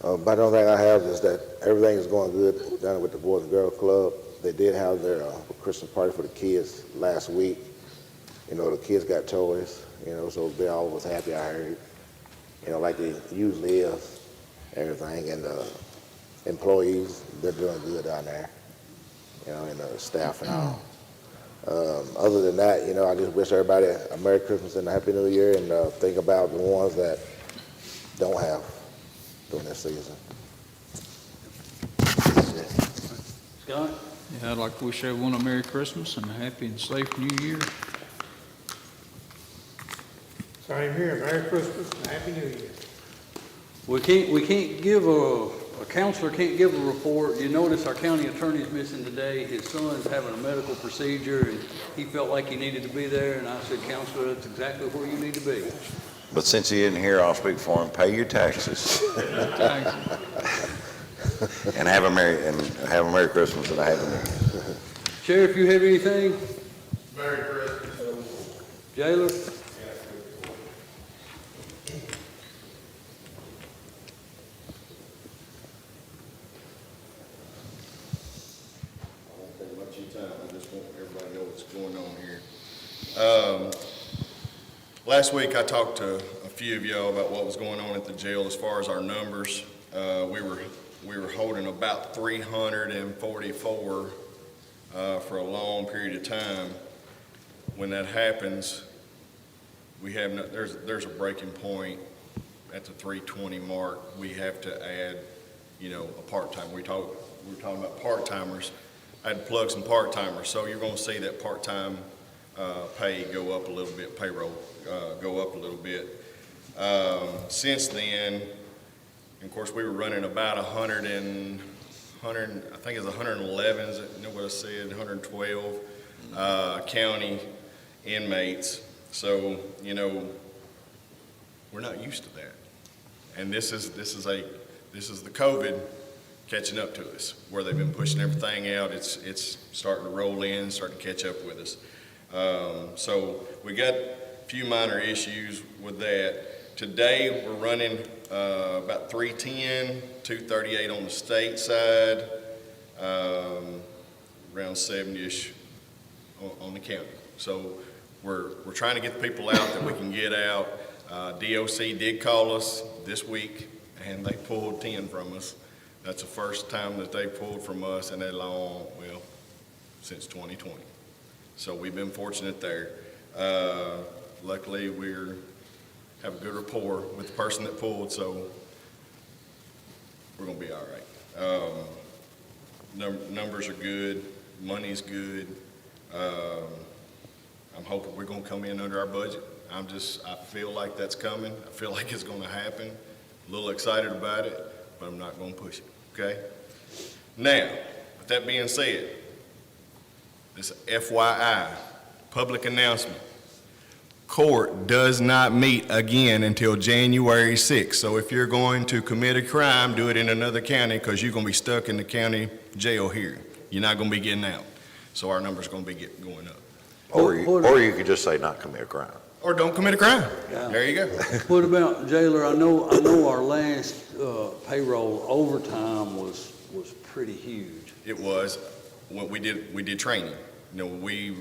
But the only thing I have is that everything is going good down with the Boys and Girls Club. They did have their Christmas party for the kids last week. You know, the kids got toys, you know, so they all was happy, I heard. You know, like they usually is, everything. And the employees, they're doing good down there, you know, and the staff and all. Other than that, you know, I just wish everybody a Merry Christmas and a Happy New Year, and think about the ones that don't have during this season. Scott? Yeah, I'd like to wish everyone a Merry Christmas and a happy and safe New Year. Same here, Merry Christmas and Happy New Year. We can't give a counselor can't give a report. You notice our county attorney's missing today. His son's having a medical procedure, and he felt like he needed to be there, and I said, Counselor, that's exactly where you need to be. But since he isn't here, I'll speak for him. Pay your taxes. And have a Merry Christmas and a Happy New Year. Sheriff, you have anything? Merry Christmas. Jailer? I won't take much of your time, I just want everybody to know what's going on here. Last week, I talked to a few of y'all about what was going on at the jail as far as our numbers. We were holding about 344 for a long period of time. When that happens, we have there's a breaking point at the 320 mark. We have to add, you know, a part-time. We were talking about part-timers. I had to plug some part-timers, so you're going to see that part-time pay go up a little bit, payroll go up a little bit. Since then, of course, we were running about 100, I think it's 111, is it, you know what I said, 112 county inmates. So, you know, we're not used to that. And this is the COVID catching up to us, where they've been pushing everything out. It's starting to roll in, starting to catch up with us. So we got a few minor issues with that. Today we're running about 310, 238 on the state side, around 70-ish on the county. So we're trying to get the people out that we can get out. DOC did call us this week, and they pulled 10 from us. That's the first time that they pulled from us in that long, well, since 2020. So we've been fortunate there. Luckily, we have a good rapport with the person that pulled, so we're gonna be all right. Numbers are good, money's good. I'm hoping we're gonna come in under our budget. I feel like that's coming. I feel like it's gonna happen. A little excited about it, but I'm not gonna push it, okay? Now, with that being said, this FYI, public announcement. Court does not meet again until January 6th. So if you're going to commit a crime, do it in another county, because you're going to be stuck in the county jail here. You're not going to be getting out. So our number's going to be going up. Or you could just say not commit a crime. Or don't commit a crime. Yeah. There you go. What about, Jailer, I know our last payroll overtime was pretty huge. It was. When we did training. You know, we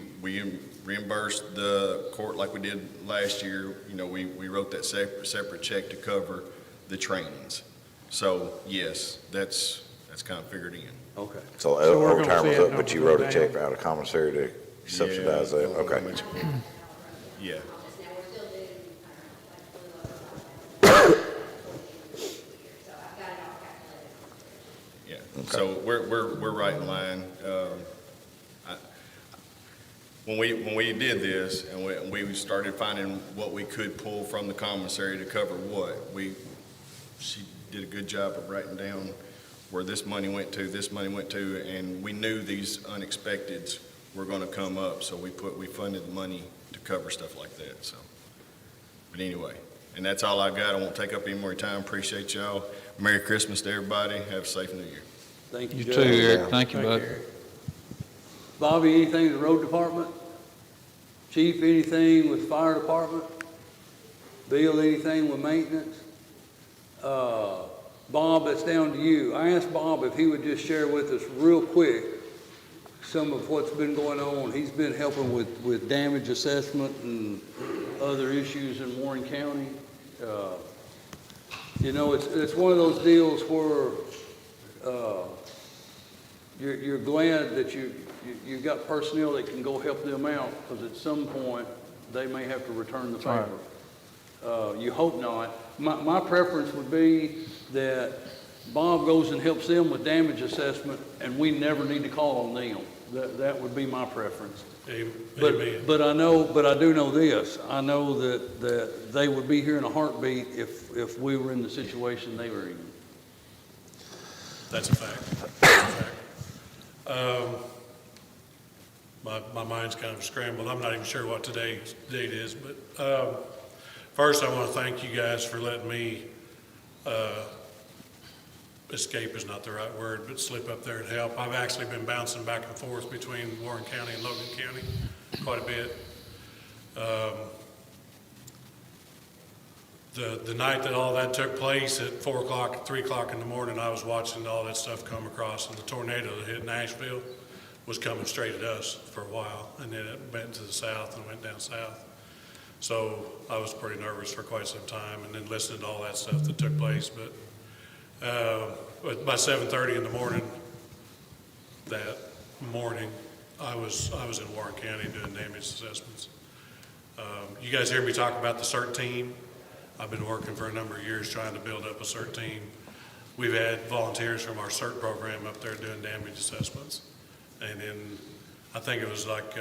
reimbursed the court like we did last year. You know, we wrote that separate check to cover the trainings. So, yes, that's kind of figured in. Okay. So So we're gonna overtime see was that up, but you number wrote go a check down. out of commissary to subsidize Yeah, that? Okay. Yeah. Yeah, so we're right in line. I- When we did this and we started finding what we could pull from the commissary to cover what, she did a good job of writing down where this money went to, and we knew these unexpecteds were gonna come up, so we funded the money to cover stuff like that, so. But anyway, and that's all I've got. I won't take up any more time. Appreciate y'all. Merry Christmas to everybody. Have a safe New Year. Thank you, You Judge. too, Eric. Yeah. Thank you, bud. Bobby, anything with the road department? Chief, anything with fire department? Bill, anything with maintenance? Bob, that's down to you. I asked Bob if he would just share with us real quick some of what's been going on. He's been helping with damage assessment and other issues in Warren County. You know, it's one of those deals where you're glad that you've got personnel that can go help them out, because at some point, they may have to return the favor. You hope not. My preference would be that Bob goes and helps them with damage assessment, and we never need to call on them. That would be my preference. Amen. But I do know this. I know that they would be here in a heartbeat if we were in the situation they were in. That's a fact. That's a fact. My mind's kind of scrambled. I'm not even sure what today's date is, but first I want to thank you guys for letting me, escape is not the right word, but slip up there and help. I've actually been bouncing back and forth between Warren County and Logan County quite a bit. The night that all that took place at 4 o'clock, 3 o'clock in the morning, I was watching all that stuff come across, and the tornado that hit Nashville was coming straight at us for a while, and then it went to the south and went down south. So I was pretty nervous for quite some time, and then listening to all that stuff that took place. But by 7:30 in the morning, that morning, I was in Warren County doing damage assessments. You guys hear me talk about the CERT team? I've been working for a number of years trying to build up a CERT team. We've had volunteers from our CERT program up there doing damage assessments. And then I think it was like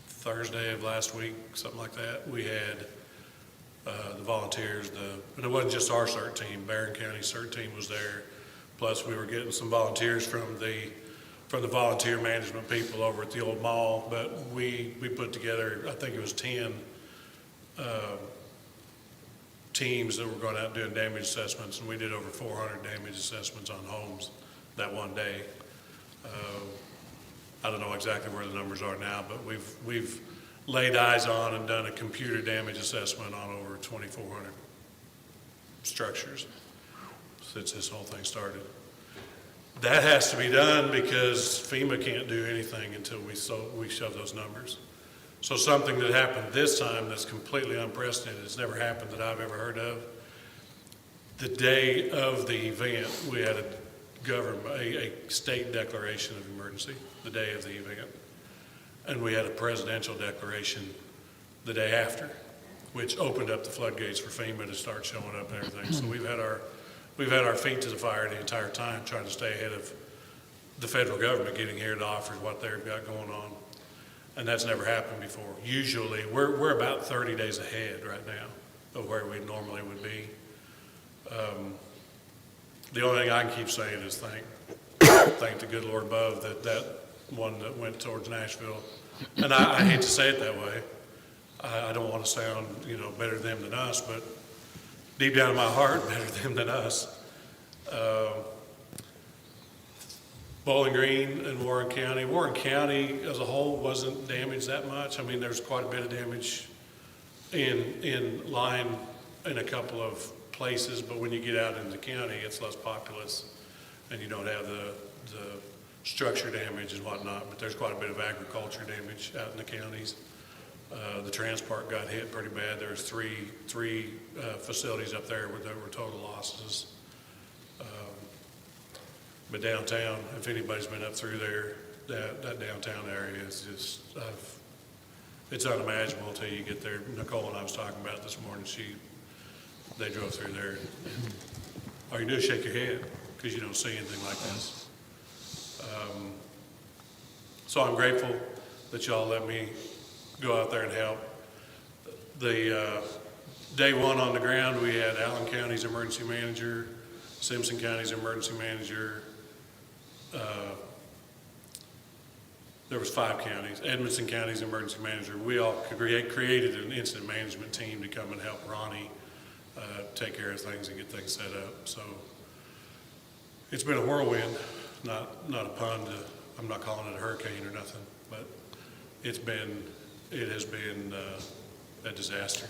Thursday of last week, something like that, we had the volunteers, and it wasn't just our CERT team, Barron County CERT team was there. Plus we were getting some volunteers from the volunteer management people over at the old mall. But we put together, I think it was 10 teams that were going out doing damage assessments, and we did over 400 damage assessments on homes that one day. I don't know exactly where the numbers are now, but we've laid eyes on and done a computer damage assessment on over 2,400 structures since this whole thing started. That has to be done because FEMA can't do anything until we shove those numbers. So something that happened this time that's completely unprecedented, it's never happened that I've ever heard of. The day of the event, we had a state declaration of emergency the day of the event. And we had a presidential declaration the day after, which opened up the floodgates for FEMA to start showing up and everything. So we've had our feet to the fire the entire time, trying to stay ahead of the federal government getting here to offer what they've got going on. And that's never happened before. Usually, we're about 30 days ahead right now of where we normally would be. The only thing I can keep saying is thank the good Lord above that one that went towards Nashville. And I hate to say it that way. I don't want to sound, better them than us, but deep down in my heart, better them than us. Bowling Green and Warren County. Warren County as a whole wasn't damaged that much. I mean, there's quite a bit of damage in line in a couple of places, but when you get out in the county, it's less populous, and you don't have the structure damage and whatnot. But there's quite a bit of agriculture damage out in the counties. The transport got hit pretty bad. There's three facilities up there that were total losses. But downtown, if anybody's been up through there, that downtown area is just, it's unimaginable until you get there. Nicole and I was talking about it this morning. They drove through there. All you do is shake your head because you don't see anything like this. So I'm grateful that y'all let me go out there and help. The day one on the ground, we had Allen County's emergency manager, Simpson County's emergency manager. There was 5 counties. Edmonson County's emergency manager. We all created an incident management team to come and help Ronnie take care of things and get things set up. So it's been a whirlwind, not a pun. I'm not calling it a hurricane or nothing, but it has been a disaster.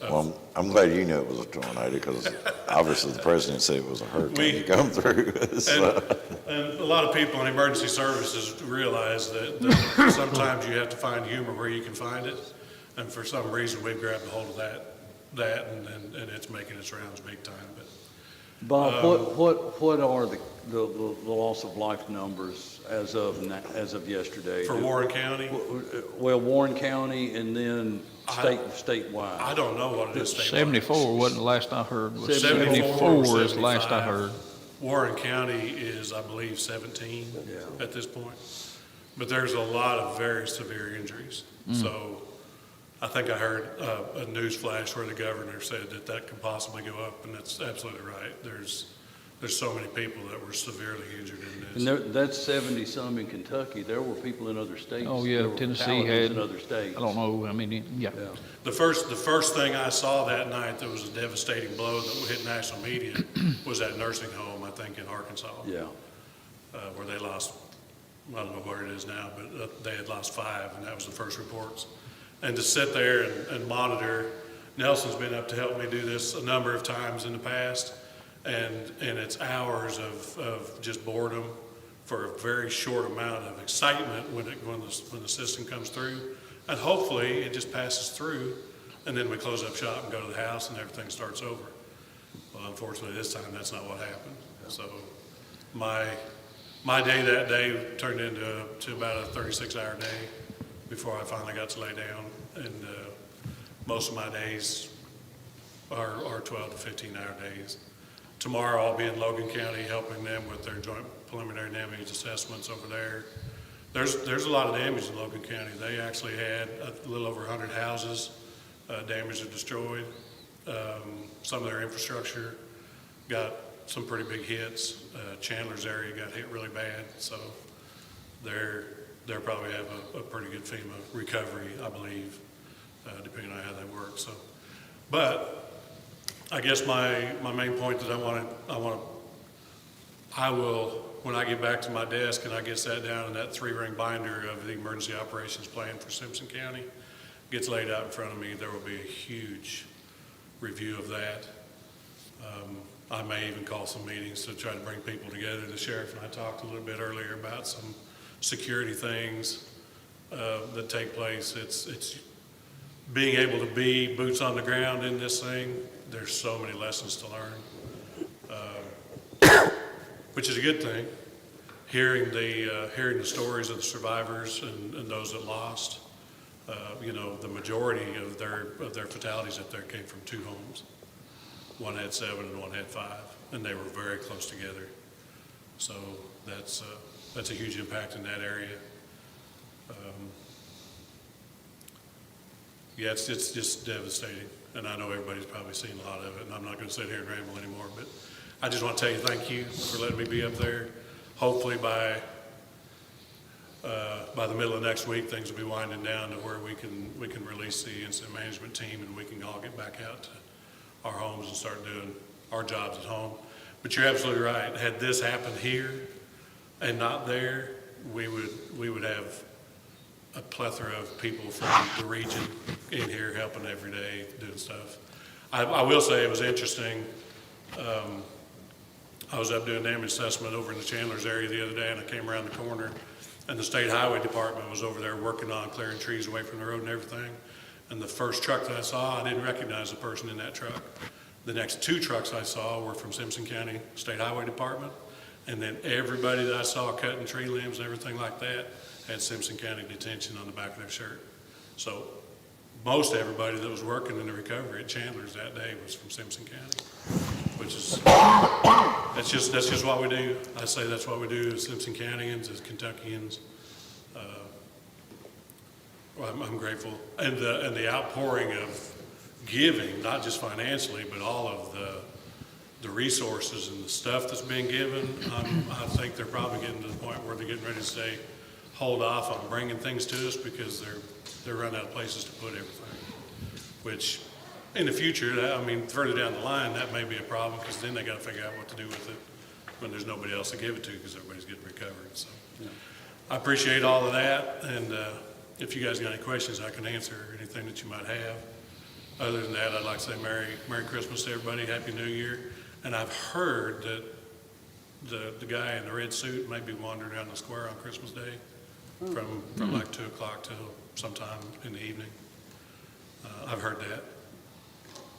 Well, I'm glad you knew it was a tornado, because obviously the president said it was a hurricane to come through. So. And a lot of people in emergency services realize that sometimes you have to find humor where you can find it. And for some reason, we've grabbed a hold of that and it's making its rounds big time. But Bob, what are the loss of life numbers as of yesterday? for Warren County, Well, Warren County and then statewide. I don't know what it is statewide. 74 wasn't the last I heard. Was 74 74 is the last I 75. heard. Warren County is, I believe, 17 Yeah. at this point. But there's a lot of very severe injuries. So I think I heard a news flash where the governor said that could possibly go up, and that's absolutely right. There's so many people that were severely injured in this. And that's 70-some in Kentucky. There were people in other states. Oh, yeah, There were Tennessee fatalities had, in other states. I don't know, I mean, yeah. Yeah. The first thing I saw that night that was a devastating blow that hit national media was that nursing home, I think, in Arkansas. Yeah. Where they lost, I don't know where it is now, but they had lost 5, and that was the first reports. And to sit there and monitor, Nelson's been up to help me do this a number of times in the past, and it's hours of just boredom for a very short amount of excitement when the system comes through. And hopefully it just passes through, and then we close up shop and go to the house and everything starts over. Well, unfortunately this time that's not what happened. So my day that day turned into about a 36-hour day before I finally got to lay down. And most of my days are 12 to 15-hour days. Tomorrow I'll be in Logan County helping them with their joint preliminary damage assessments over there. There's a lot of damage in Logan County. They actually had a little over 100 houses damaged or destroyed. Some of their infrastructure got some pretty big hits. Chandler's area got hit really bad, so they'll probably have a pretty good FEMA recovery, I believe, depending on how they work. So, but I guess my main point that I will, when I get back to my desk and I get sat down and that 3-ring binder of the emergency operations plan for Simpson County gets laid out in front of me, there will be a huge review of that. I may even call some meetings to try to bring people together. The sheriff and I talked a little bit earlier about some security things that take place. It's being able to be boots on the ground in this thing. There's so many lessons to learn, which is a good thing. Hearing the stories of the survivors and those that lost, the majority of their fatalities up there came from 2 homes. One had 7 and one had 5, and they were very close together. So that's a huge impact in that area. It's just devastating, and I know everybody's probably seen a lot of it, and I'm not going to sit here and ramble anymore, but I just want to tell you thank you for letting me be up there. Hopefully by the middle of next week, things will be winding down to where we can release the incident management team, and we can all get back out to our homes and start doing our jobs at home. But you're absolutely right. Had this happened here and not there, we would have a plethora of people from the region in here helping every day doing stuff. I will say it was interesting. I was up doing damage assessment over in the Chandler's area the other day, and I came around the corner And the state highway department was over there working on clearing trees away from the road and everything. And the first truck that I saw, I didn't recognize the person in that truck. The next 2 trucks I saw were from Simpson County State Highway Department. And then everybody that I saw cutting tree limbs and everything like that had Simpson County detention on the back of their shirt. So most everybody that was working in the recovery at Chandler's that day was from Simpson County, which is, that's just what we do. I say that's what we do as Simpson Countyans, as Kentuckians. Well, I'm grateful. And the outpouring of giving, not just financially, but all of the resources and the stuff that's being given, I think they're probably getting to the point where they're getting ready to say, hold off on bringing things to us because they're running out of places to put everything. Which, in the future, I mean, further down the line, that may be a problem because then they got to figure out what to do with it when there's nobody else to give it to because everybody's getting recovered. So, I appreciate all of that, and if you guys got any questions, I can answer anything that you might have. Other than that, I'd like to say Merry Christmas to everybody, Happy New Year. And I've heard that the guy in the red suit may be wandering around the square on Christmas Day from like 2 o'clock till sometime in the evening. I've heard that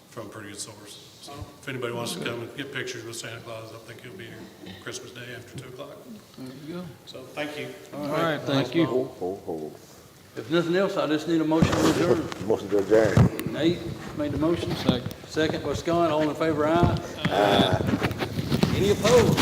from a pretty good source. So if anybody wants to come and get pictures with Santa Claus, I think he'll be here Christmas Day after 2 o'clock. There you go. So thank you. All right, thank you. Hold. If nothing else, I just need a motion to adjourn. Motion to adjourn. Nate made the motion. Second by Scott. All in favor, aye? Aye. Any opposed?